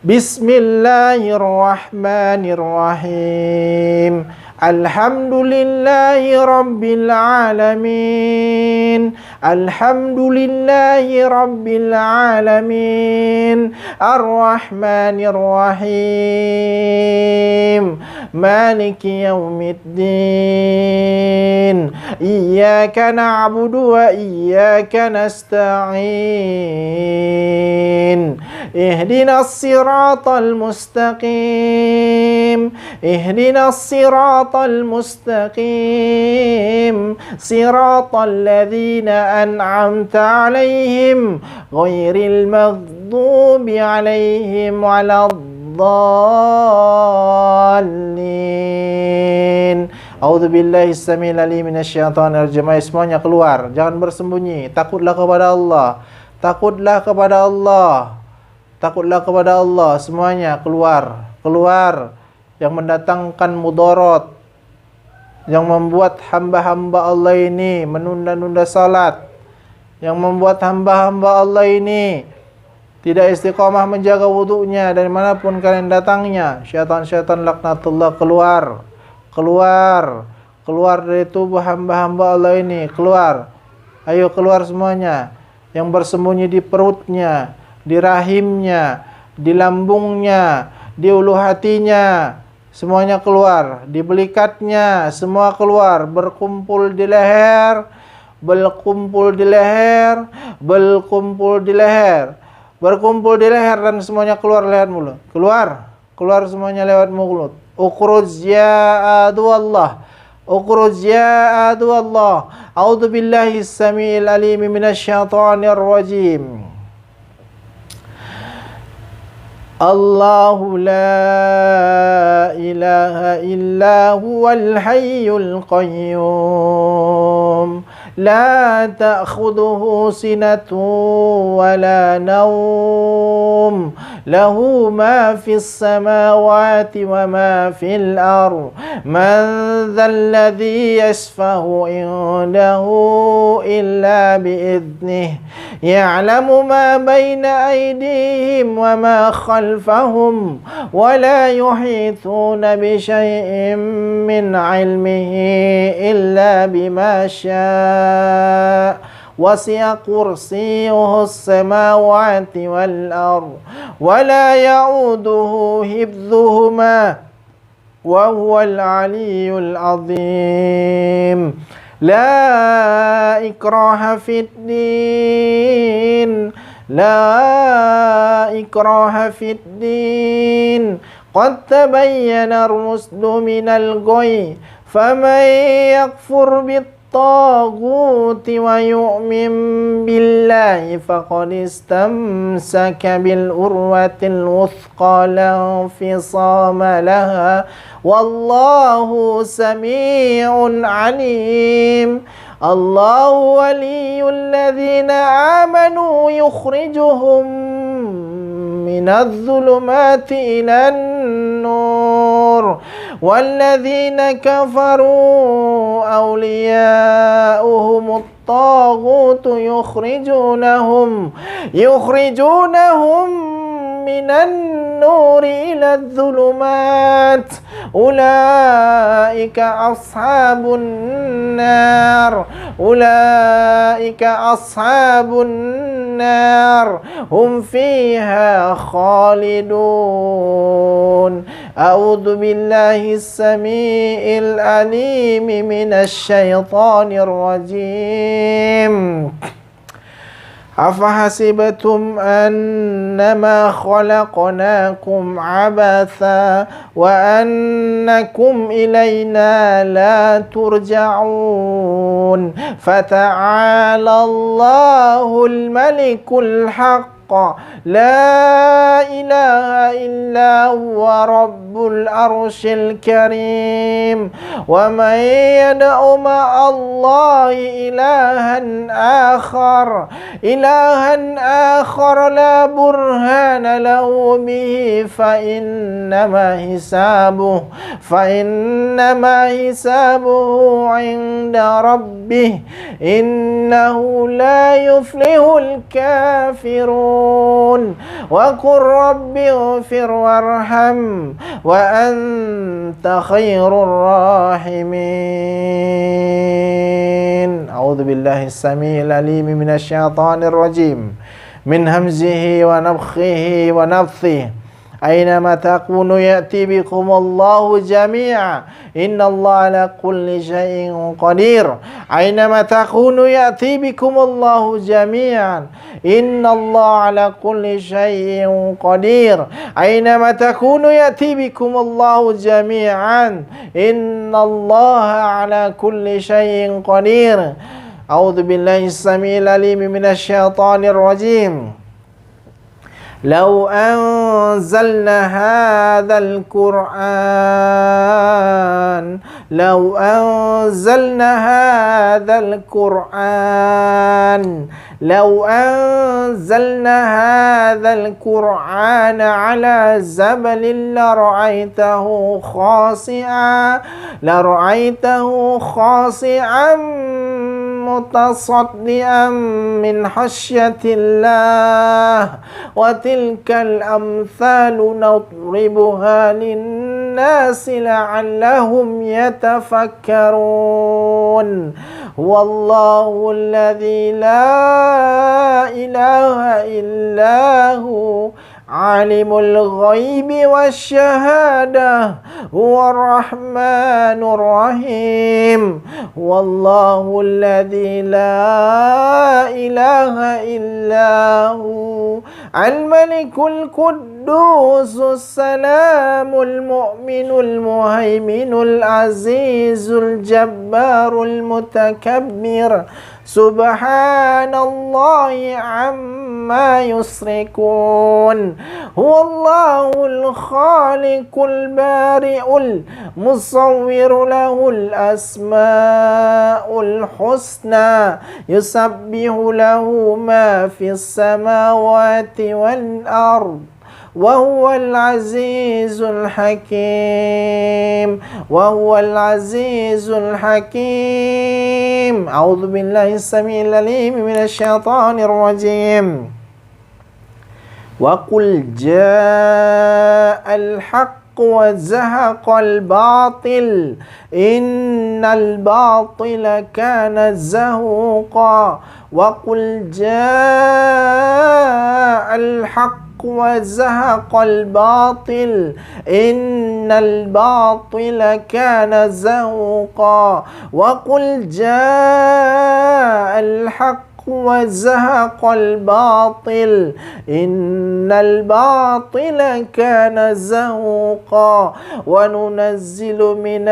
Bismillahirrahmanirrahim. Alhamdulillahi Rabbil Alamin. Alhamdulillahi Rabbil Alamin. Ar-Rahmanir-Rahim. Maliki Yaumiddin. Iyyaka na'budu wa iyyaka nasta'in. Ihdinas siratal mustaqim. Ihdinas siratal mustaqim. Siratal ladzina an'amta 'alaihim ghairil maghdubi 'alaihim waladdallin. A'udzubillahi samil alim minasyaitonir rajim. Semuanya keluar, jangan bersembunyi. Takutlah kepada Allah. Takutlah kepada Allah. Takutlah kepada Allah. Semuanya keluar. Keluar yang mendatangkan mudarat, yang membuat hamba-hamba Allah ini menunda-nunda salat, yang membuat hamba-hamba Allah ini tidak istiqamah menjaga wudunya dari manapun kalian datangnya. Syaitan-syaitan laknatullah keluar. Keluar. Keluar dari tubuh hamba-hamba Allah ini. Keluar. Ayo keluar semuanya. Yang bersembunyi di perutnya, di rahimnya, di lambungnya, di ulu hatinya, semuanya keluar. Di belikatnya, semua keluar. Berkumpul di leher, berkumpul di leher, berkumpul di leher, berkumpul di leher, dan semuanya keluar lewat mulut. Keluar. Keluar semuanya lewat mulut. Ukhruj ya adu Allah. Ukhruj ya adu Allah. A'udzu billahi as-sami'il alim minasyaitonir rajim. Allahu la ilaha illa huwal hayyul qayyum. La ta'khudhuhu sinatun wa la nawm. Lahu ma fis samawati wa ma fil ardh. Man dhal ladzi yashfa'u indahu illa bi'idhnihi. Ya'lamu ma baina aydihim wa ma khalfahum wa la yuhituna bi syai'in min 'ilmihi illa bima syaa'. وسع كرسيه السماوات والأرض ولا يؤوده حفظهما وهو العلي العظيم. لا إكراه في الدين. لا إكراه في الدين. قد تبين الرشد من الغي. فمن يكفر بالطاغوت ويؤمن بالله فقد استمسك بالعروة الوثقى لا انفصام لها والله سميع عليم. الله ولي الذين آمنوا يخرجهم من الظلمات إلى النور والذين كفروا أولياؤهم الطاغوت يخرجونهم من النور إلى الظلمات. أولئك أصحاب النار. أولئك أصحاب النار هم فيها خالدون. أعوذ بالله السميع العليم من الشيطان الرجيم. أفحسبتم أنما خلقناكم عبثا وأنكم إلينا لا ترجعون. فتعالى الله الملك الحق لا إله إلا هو رب العرش الكريم. ومن يدع مع الله إلها آخر لا برهان له به فإنما حسابه عند ربه إنه لا يفلح الكافرون. وقل رب اغفر وارحم وأنت خير الراحمين. أعوذ بالله السميع العليم من الشيطان الرجيم من همزه ونفخه ونفثه. أينما تكونوا يأتي بكم الله جميعا إن الله على كل شيء قدير. أينما تكونوا يأتي بكم الله جميعا إن الله على كل شيء قدير. أينما تكونوا يأتي بكم الله جميعا إن الله على كل شيء قدير. أعوذ بالله السميع العليم من الشيطان الرجيم. لو أنزلنا هذا القرآن على جبل لرأيته خاشعا متصدعا من خشية الله وتلك الأمثال نضربها للناس لعلهم يتفكرون. هو الله الذي لا إله إلا هو عالم الغيب والشهادة هو الرحمن الرحيم. هو الله الذي لا إله إلا هو الملك القدوس السلام المؤمن المهيمن العزيز الجبار المتكبر سبحان الله عما يشركون. هو الله الخالق البارئ المصور له الأسماء الحسنى يسبح له ما في السماوات والأرض وهو العزيز الحكيم. أعوذ بالله السميع العليم من الشيطان الرجيم. وقل جاء الحق وزهق الباطل إن الباطل كان زهوقا. وقل جاء الحق وزهق الباطل إن الباطل كان زهوقا. وقل جاء الحق وزهق الباطل إن الباطل كان زهوقا. وننزل من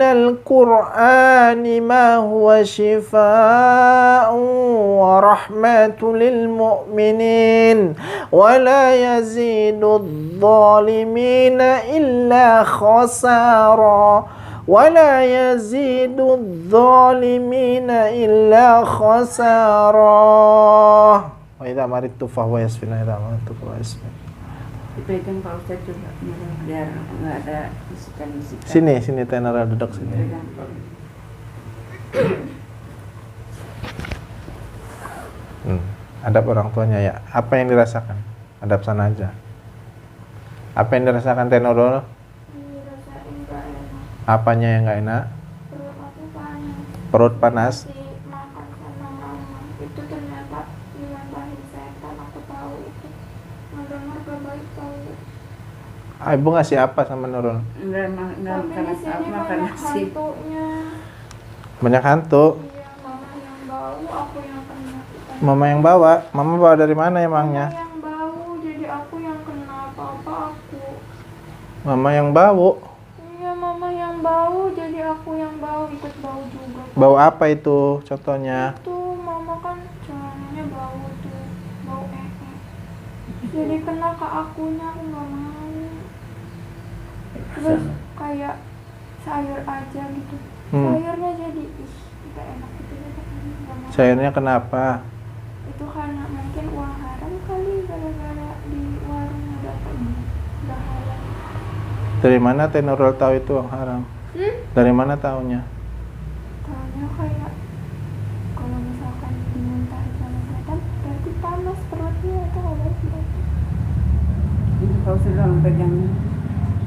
القرآن ما هو شفاء ورحمة للمؤمنين ولا يزيد الظالمين إلا خسارا. وإذا مرضت فهو يشفين. Dipegang Pak Ustadz juga biar nggak ada bisikan-bisikan. Sini Tenara duduk sini. Adab orang tuanya ya. Apa yang dirasakan? Adab sana aja. Apa yang dirasakan Tenora? Dirasain gak enak. Apanya yang nggak enak? Perut aku panas. Perut panas. Makan sama mama. Itu ternyata dilambahin setan. Aku tahu itu. Ngedengar gak baik tahu. Ibu ngasih apa sama Nurul? Enggak Tapi makan di sini makan banyak nasi. hantunya. Banyak hantu. Iya, mama yang bau, aku yang kena. Mama yang bawa. Mama bawa dari mana emangnya? Mama yang bau, jadi aku yang kena apa-apa aku. Mama yang bau. Iya, mama yang bau, jadi aku yang bau, ikut bau juga. Bau apa itu contohnya? Itu mama kan celananya bau tuh, bau Jadi kena ke akunya, aku nggak mau. Terus kayak sayur aja gitu. Sayurnya jadi tidak enak gitu. Sayurnya kenapa? Itu karena mungkin uang haram kali, gara-gara di warung dapat udah halal. Dari mana Teh Nurul tahu itu uang haram? Dari mana tahunya? Soalnya kayak kalau misalkan diminta sama setan berarti panas perutnya itu nggak baik berarti. Itu kalau sudah pegang,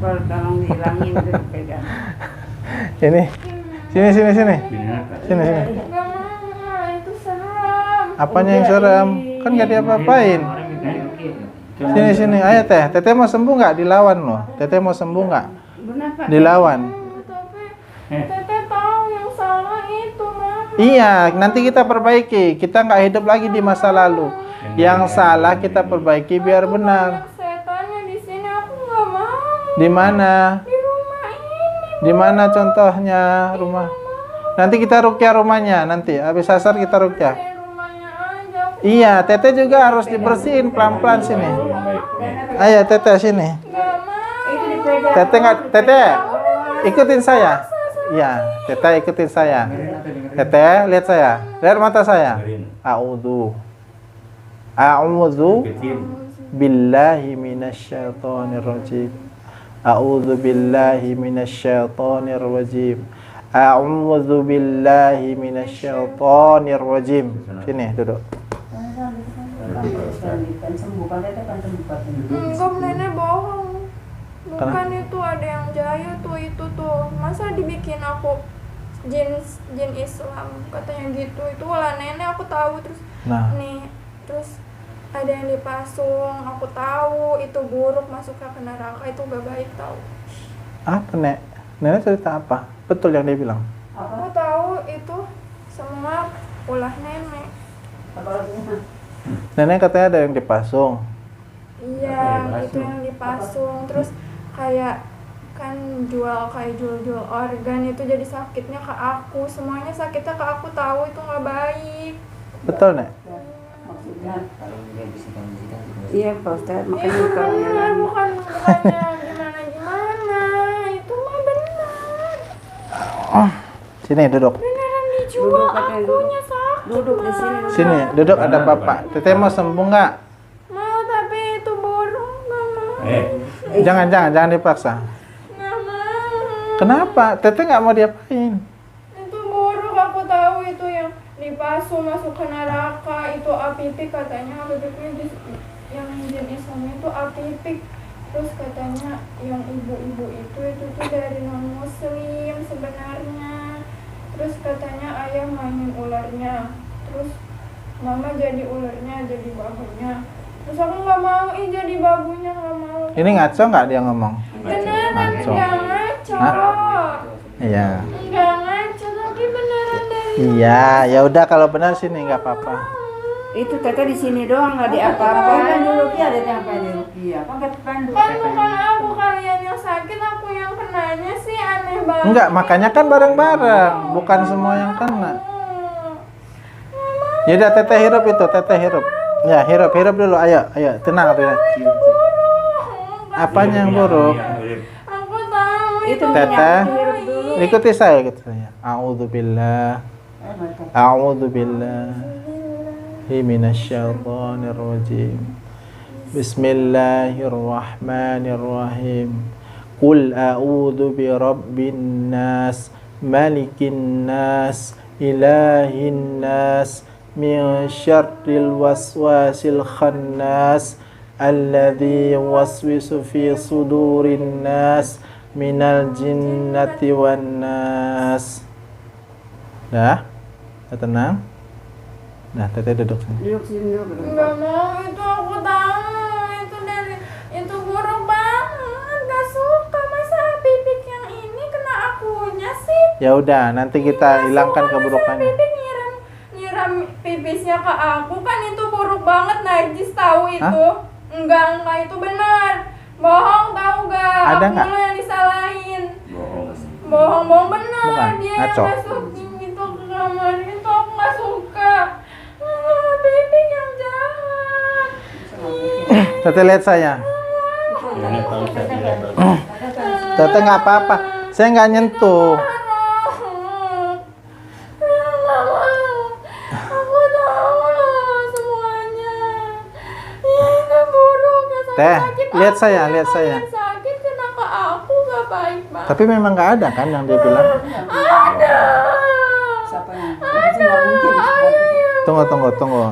kalau tolong dihilangin terus pegang. Ini. Sini. Binatang. Sini. Nggak mau, itu serem. Apanya yang serem? Kan nggak diapa-apain. Orang minta diukir. Sini. Ayo Teh. Teteh mau sembuh nggak? Dilawan loh. Teteh mau sembuh nggak? Kenapa? Dilawan. Tapi Teteh tahu yang salah itu mama. Iya, nanti kita perbaiki. Kita nggak hidup lagi di masa lalu. Yang salah kita perbaiki biar benar. Setannya di sini aku nggak mau. Di mana? Di rumah ini. Di mana contohnya rumah? Nanti kita rukyah rumahnya. Nanti habis asar kita rukyah. Di rumahnya aja. Iya, Teteh juga harus dibersihin pelan-pelan sini. Ayo Teteh sini. Nggak mau. Itu dipegang. Teteh nggak, Teteh ikutin saya. Iya, Teteh ikutin saya. Teteh lihat saya, lihat mata saya. A'udzu Kecil. billahi minasyaitonir rajim. A'udzu billahi minasyaitonir rajim. A'udzu billahi minasyaitonir rajim. Sini duduk. Sembuhkan Teteh kan sembuhkan. Enggak, nenek bohong. Bukan itu, ada yang jahil tuh itu tuh. Masa dibikin aku jin Islam katanya gitu. Itu lah nenek aku tahu terus. Nah. Nih, terus ada yang dipasung, aku tahu itu buruk masuk ke neraka, itu gak baik tahu. Apa Nek? Nenek cerita apa? Betul yang dia bilang. Aku tahu itu semua ulah nenek. Nenek katanya ada yang dipasung. Iya, itu yang dipasung. Terus kayak kan jual organ itu jadi sakitnya ke aku. Semuanya sakitnya ke aku, tahu itu nggak baik. Betul Nek? Maksudnya Kalau nggak bisa kondisikan juga. Iya Pak Ustadz, makanya Itu kalau benar, bukannya gimana. Itu mah benar. Sini duduk. Beneran dijual, Duduk, katanya duduk. akunya sakit. duduk di sini. Mas. Sini duduk, ada Bapak. Teteh mau sembuh nggak? Mau, tapi itu buruk, nggak mau. Jangan dipaksa. Nggak mau. Kenapa? Teteh nggak mau diapain? Itu buruk, aku tahu itu yang dipasung masuk ke neraka. Itu apipik katanya, apipiknya yang jin Islam itu apipik. Terus katanya yang ibu-ibu itu tuh dari non muslim sebenarnya. Terus katanya ayah mainin ularnya, terus mama jadi ularnya, jadi babunya. Terus aku nggak mau, jadi babunya nggak mau. Ini ngaco nggak dia ngomong? Beneran Ngaco. nggak ngaco. Iya. Nggak ngaco, tapi beneran dari. Iya, ya udah kalau benar sini nggak apa-apa. Itu Teteh di sini doang nggak di kan apa-apa. di rupiah ada yang apa di rupiah. Kan ke pandu. Kan bukan aku, kalian yang sakit, aku yang kenanya sih, aneh banget. Enggak, makanya kan bareng-bareng, bukan semua yang kena. Ya udah Teteh hirup itu, Teteh hirup. Ya, hirup dulu. Ayo, tenang. Apanya yang buruk? Aku tahu Itu itu. Teteh, hirup dulu. ikuti saya gitu saya. A'udzubillah. A'udzubillahi minasyaitonir rajim. Bismillahirrahmanirrahim. Qul a'udzu birabbin nas, malikin nas, ilahin nas, min syarril waswasil khannas, alladzi yuwaswisu fi sudurin nas, minal jinnati wan nas. Dah? Udah tenang? Nah, Teteh duduk sini. Duduk sini dulu. Nggak mau, itu aku tahu. Itu buruk banget. Gak suka, masa pipik yang ini kena akunya sih. Ya udah, nanti kita hilangkan keburukannya. Pipik nyiram pipisnya ke aku, kan itu buruk banget, najis tahu itu. Enggak, itu benar. Bohong tahu gak? Ada Aku nggak? mulu yang disalahin. Bohong. Bohong benar. Bukan, Dia ngaco. yang masukin gitu ke kamar itu, aku gak suka. Pipik yang jahat. Teteh lihat saya. Teteh nggak apa-apa. Saya nggak nyentuh. Aku tahu loh semuanya. Itu buruk, Teh, lihat saya. Yang sakit kena ke aku, baik, Pak. Tapi memang nggak ada kan yang dia bilang? Ada. Siapa yang? Nggak mungkin. Tunggu.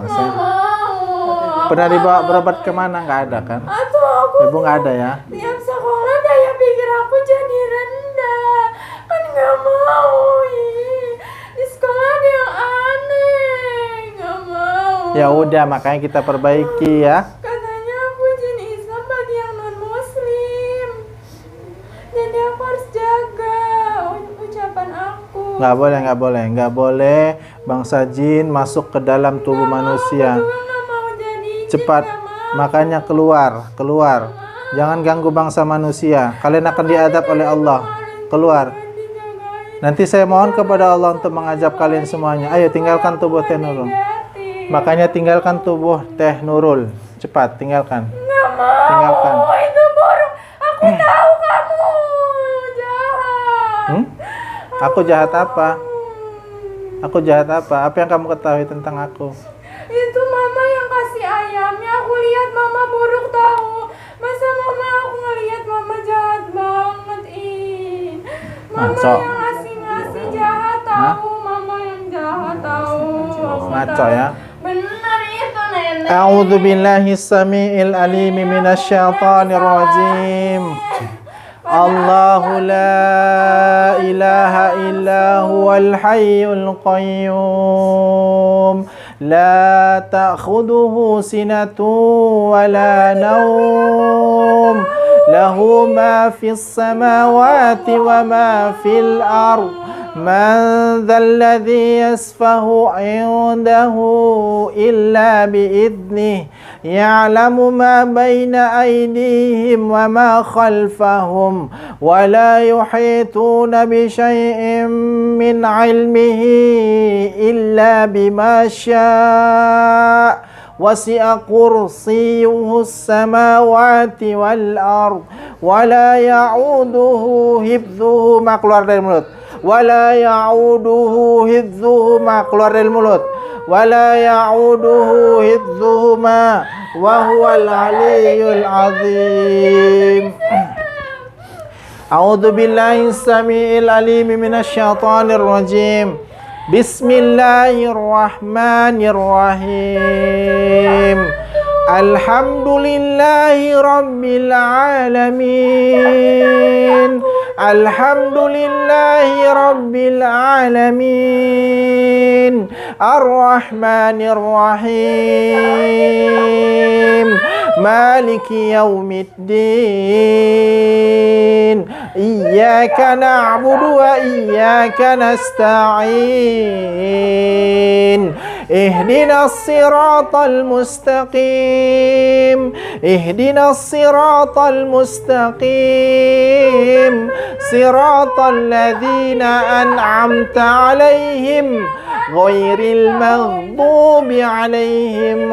Nggak mau. Pernah dibawa berobat kemana? Nggak ada kan? Atau aku Ibu nggak ada ya? tiap sekolah daya pikir aku jadi rendah. Kan nggak mau. Ih. Di sekolah ada yang aneh. Nggak mau. Ya udah, makanya kita perbaiki ya. Katanya aku jadi Islam bagi yang non muslim. Jadi aku harus jaga ucapan aku. Nggak boleh bangsa jin masuk ke dalam tubuh manusia. Aku juga nggak mau jadi jin, Cepat, nggak mau. makanya keluar. Jangan ganggu bangsa manusia. Kalian akan diadab oleh Allah. Keluar. Dijagain. Nanti saya mohon kepada Allah untuk mengajab kalian semuanya. Ayo tinggalkan tubuh Teh Nurul. Makanya tinggalkan tubuh Teh Nurul. Cepat, tinggalkan. Nggak mau. Tinggalkan. Itu buruk. Aku tahu kamu jahat. Aku jahat apa? Aku jahat apa? Apa yang kamu ketahui tentang aku? Itu mama yang kasih ayamnya. Aku lihat mama buruk tahu. Masa mama aku ngelihat mama jahat banget. Mama Ngaco. yang ngasih jahat tahu. Mama yang jahat tahu. Aku Ngaco tahu. ya. Benar itu nenek. A'udzu billahi samiil alim minasyaitonir rajim. Allahu la ilaha illa huwal hayyul qayyum. La ta'khudhuhu sinatun wa la nawm. Lahu ma fis samawati wa ma fil ardh. Man dhal ladzi yasfahu 'indahu illa bi'idnih. Ya'lamu ma baina aydihim wa ma khalfahum wa la yuhituna bi syai'in min 'ilmihi illa bima syaa'. Wasi'a kursiyyuhu as-samawati wal ardh wa la ya'uduhu hifdhuhuma. Keluar dari mulut. Wala ya'uduhu hifdhuhuma. Keluar dari mulut. Wala ya'uduhu hifdhuhuma wa huwal aliyyul azim. A'udzu billahi samiil alim minasyaitonir rajim. Bismillahirrahmanirrahim. Alhamdulillahi rabbil alamin. Alhamdulillahi rabbil alamin. Ar-Rahmanir Rahim. Maliki yaumiddin. Iyyaka na'budu wa iyyaka nasta'in. Ihdinas siratal mustaqim. Ihdinas siratal mustaqim. Siratal ladzina an'amta 'alaihim ghairil maghdubi 'alaihim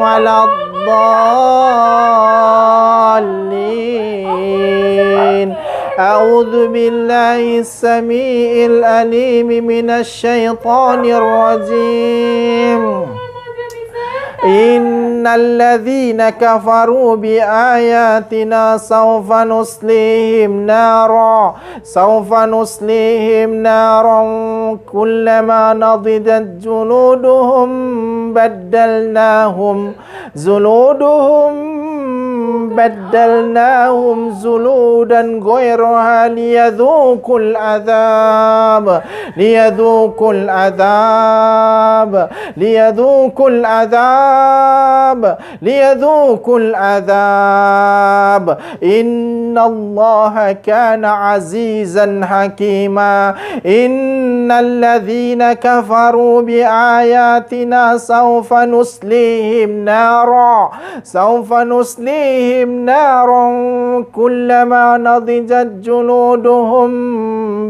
waladdallin. A'udzu billahi samiil alim minasyaitonir rajim. Innal ladzina kafaru bi ayatina sawfa nuslihim naran kullama nadidat juluduhum baddalnahum zuludan ghayraha liyadhukul adhab. Innallaha kana azizan hakima. Innal ladzina kafaru bi ayatina sawfa nuslihim naran kullama nadijat juluduhum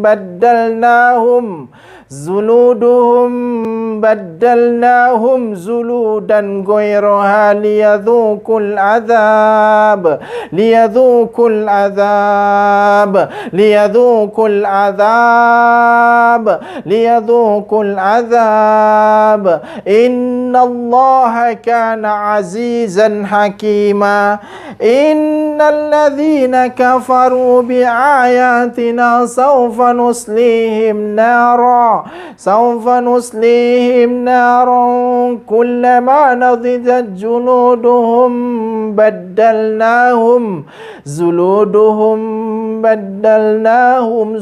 baddalnahum zuluduhum baddalnahum zuludan ghairaha liyadhuqul azab liyadhuqul azab liyadhuqul azab liyadhuqul azab innallaha kana azizan hakima innal ladzina kafaru biayatina sawfa nuslihim nara sawfa nuslihim naran kullama nadijat juluduhum baddalnahum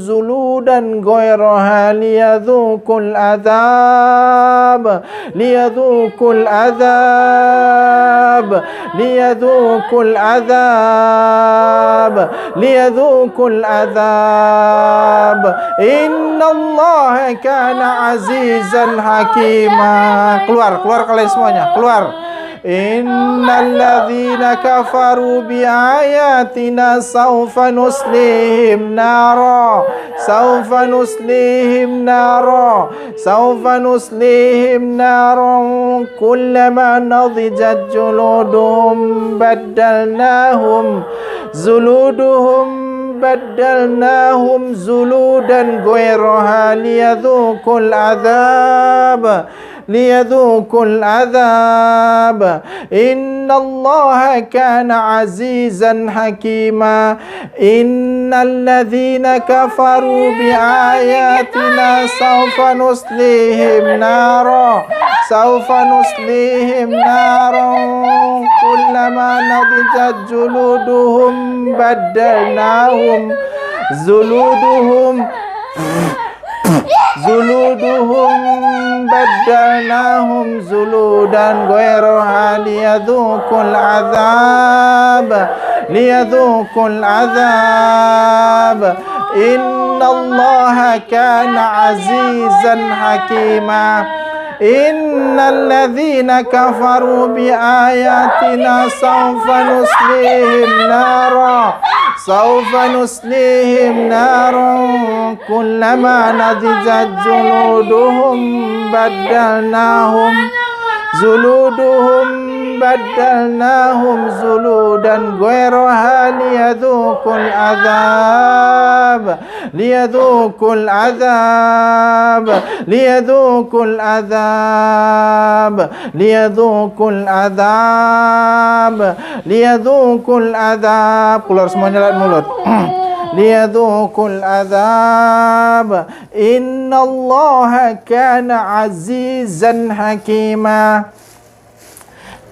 zuludan ghairaha liyadhuqul azab liyadhuqul azab liyadhuqul azab liyadhuqul azab innallaha kana azizan hakima. Keluar kalian semuanya, keluar. Innal ladzina kafaru biayatina sawfa nuslihim nara sawfa nuslihim nara sawfa nuslihim naran kullama nadijat juluduhum baddalnahum zuludan ghairaha liyadhuqul azab liyadhuqul azab innallaha kana azizan hakima innal ladzina kafaru biayatina sawfa nuslihim nara kullama nadijat juluduhum baddalnahum zuluduhum baddalnahum zuludan ghairaha liyadhuqul azab innallaha kana azizan hakima innal ladzina kafaru biayatina sawfa nuslihim naran kullama nadijat juluduhum baddalnahum zuludan ghairaha liyadhuqul azab. Keluar semuanya lewat mulut. liyadhuqul azab innallaha kana azizan hakima.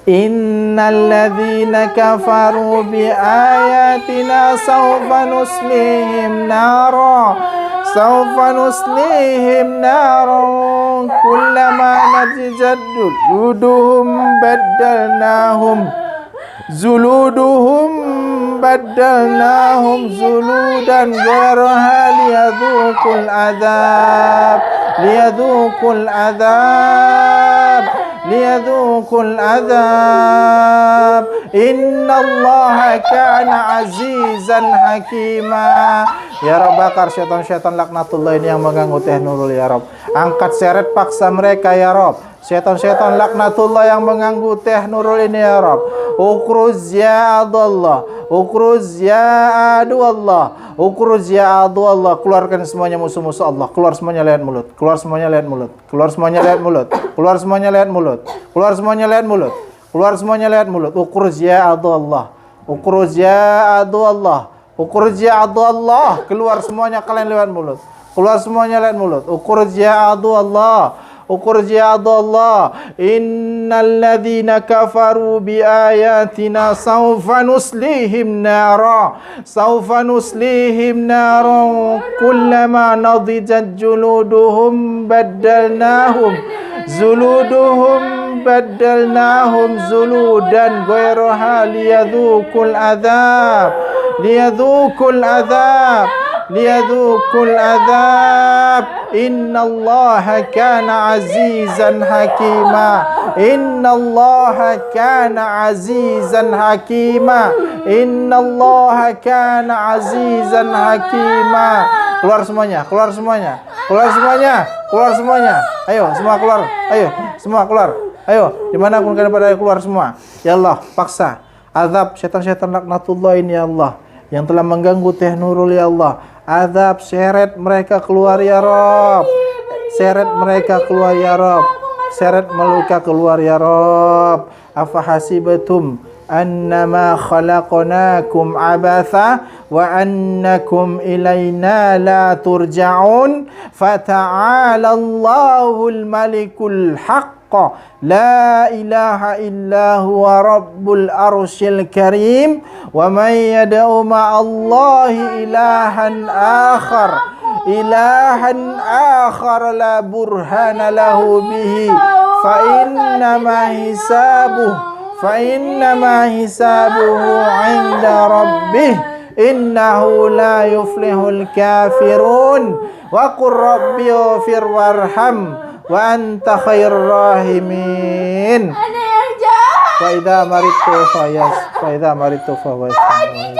Innal ladzina kafaru biayatina sawfa nuslihim naran kullama nadijat juluduhum baddalnahum zuludan ghairaha liyadhuqul azab innallaha kana azizan hakima. Ya Rabb, bakar syaitan-syaitan laknatullah ini yang mengganggu Teh Nurul ya Rabb. Angkat seret paksa mereka ya Rabb. Syaitan-syaitan laknatullah yang mengganggu Teh Nurul ini ya Rabb. Ukruz ya adallah, ukruz ya adu Allah, ukruz ya adu Allah. Keluarkan semuanya musuh-musuh Allah. Keluar semuanya lewat mulut. Keluar semuanya lewat mulut. Keluar semuanya lewat mulut. Keluar semuanya lewat mulut. Keluar semuanya lewat mulut. Keluar semuanya lewat mulut. Ukruz ya adu Allah, ukruz ya adu Allah, ukruz ya adu Allah. Keluar semuanya kalian lewat mulut. Keluar semuanya lewat mulut. Ukruz ya adu Allah, ukhruj ya Allah. Innal ladzina kafaru bi ayatina sawfa nuslihim nara kullama nadijat juluduhum baddalnahum zuludan ghairaha liyadhuqul azab innallaha kana azizan hakima. Innallaha kana azizan hakima. Innallaha kana azizan hakima. Keluar semuanya, keluar semuanya. Keluar semuanya, keluar semuanya. Ayo, semua keluar. Ayo, semua keluar. Ayo, dimanapun kalian pada keluar semua. Ya Allah, paksa azab syaitan-syaitan laknatullah ini ya Allah, yang telah mengganggu Teh Nurul ya Allah. Azab, seret mereka keluar ya Rob. Seret mereka keluar ya Rob. Seret mereka keluar ya Rob. Afahasibatum annama khalaqnakum abatha wa annakum ilayna la turja'un fata'ala Allahul malikul haqq la ilaha illa huwa rabbul arsyil karim wa man yad'u ma'allahi ilahan akhar la burhana lahu bihi fa innama hisabuhu 'inda rabbih innahu la yuflihul kafirun wa qur rabbi ighfir warham wa anta khairur rahimin. Fa idza maritu fa huwa yashfin.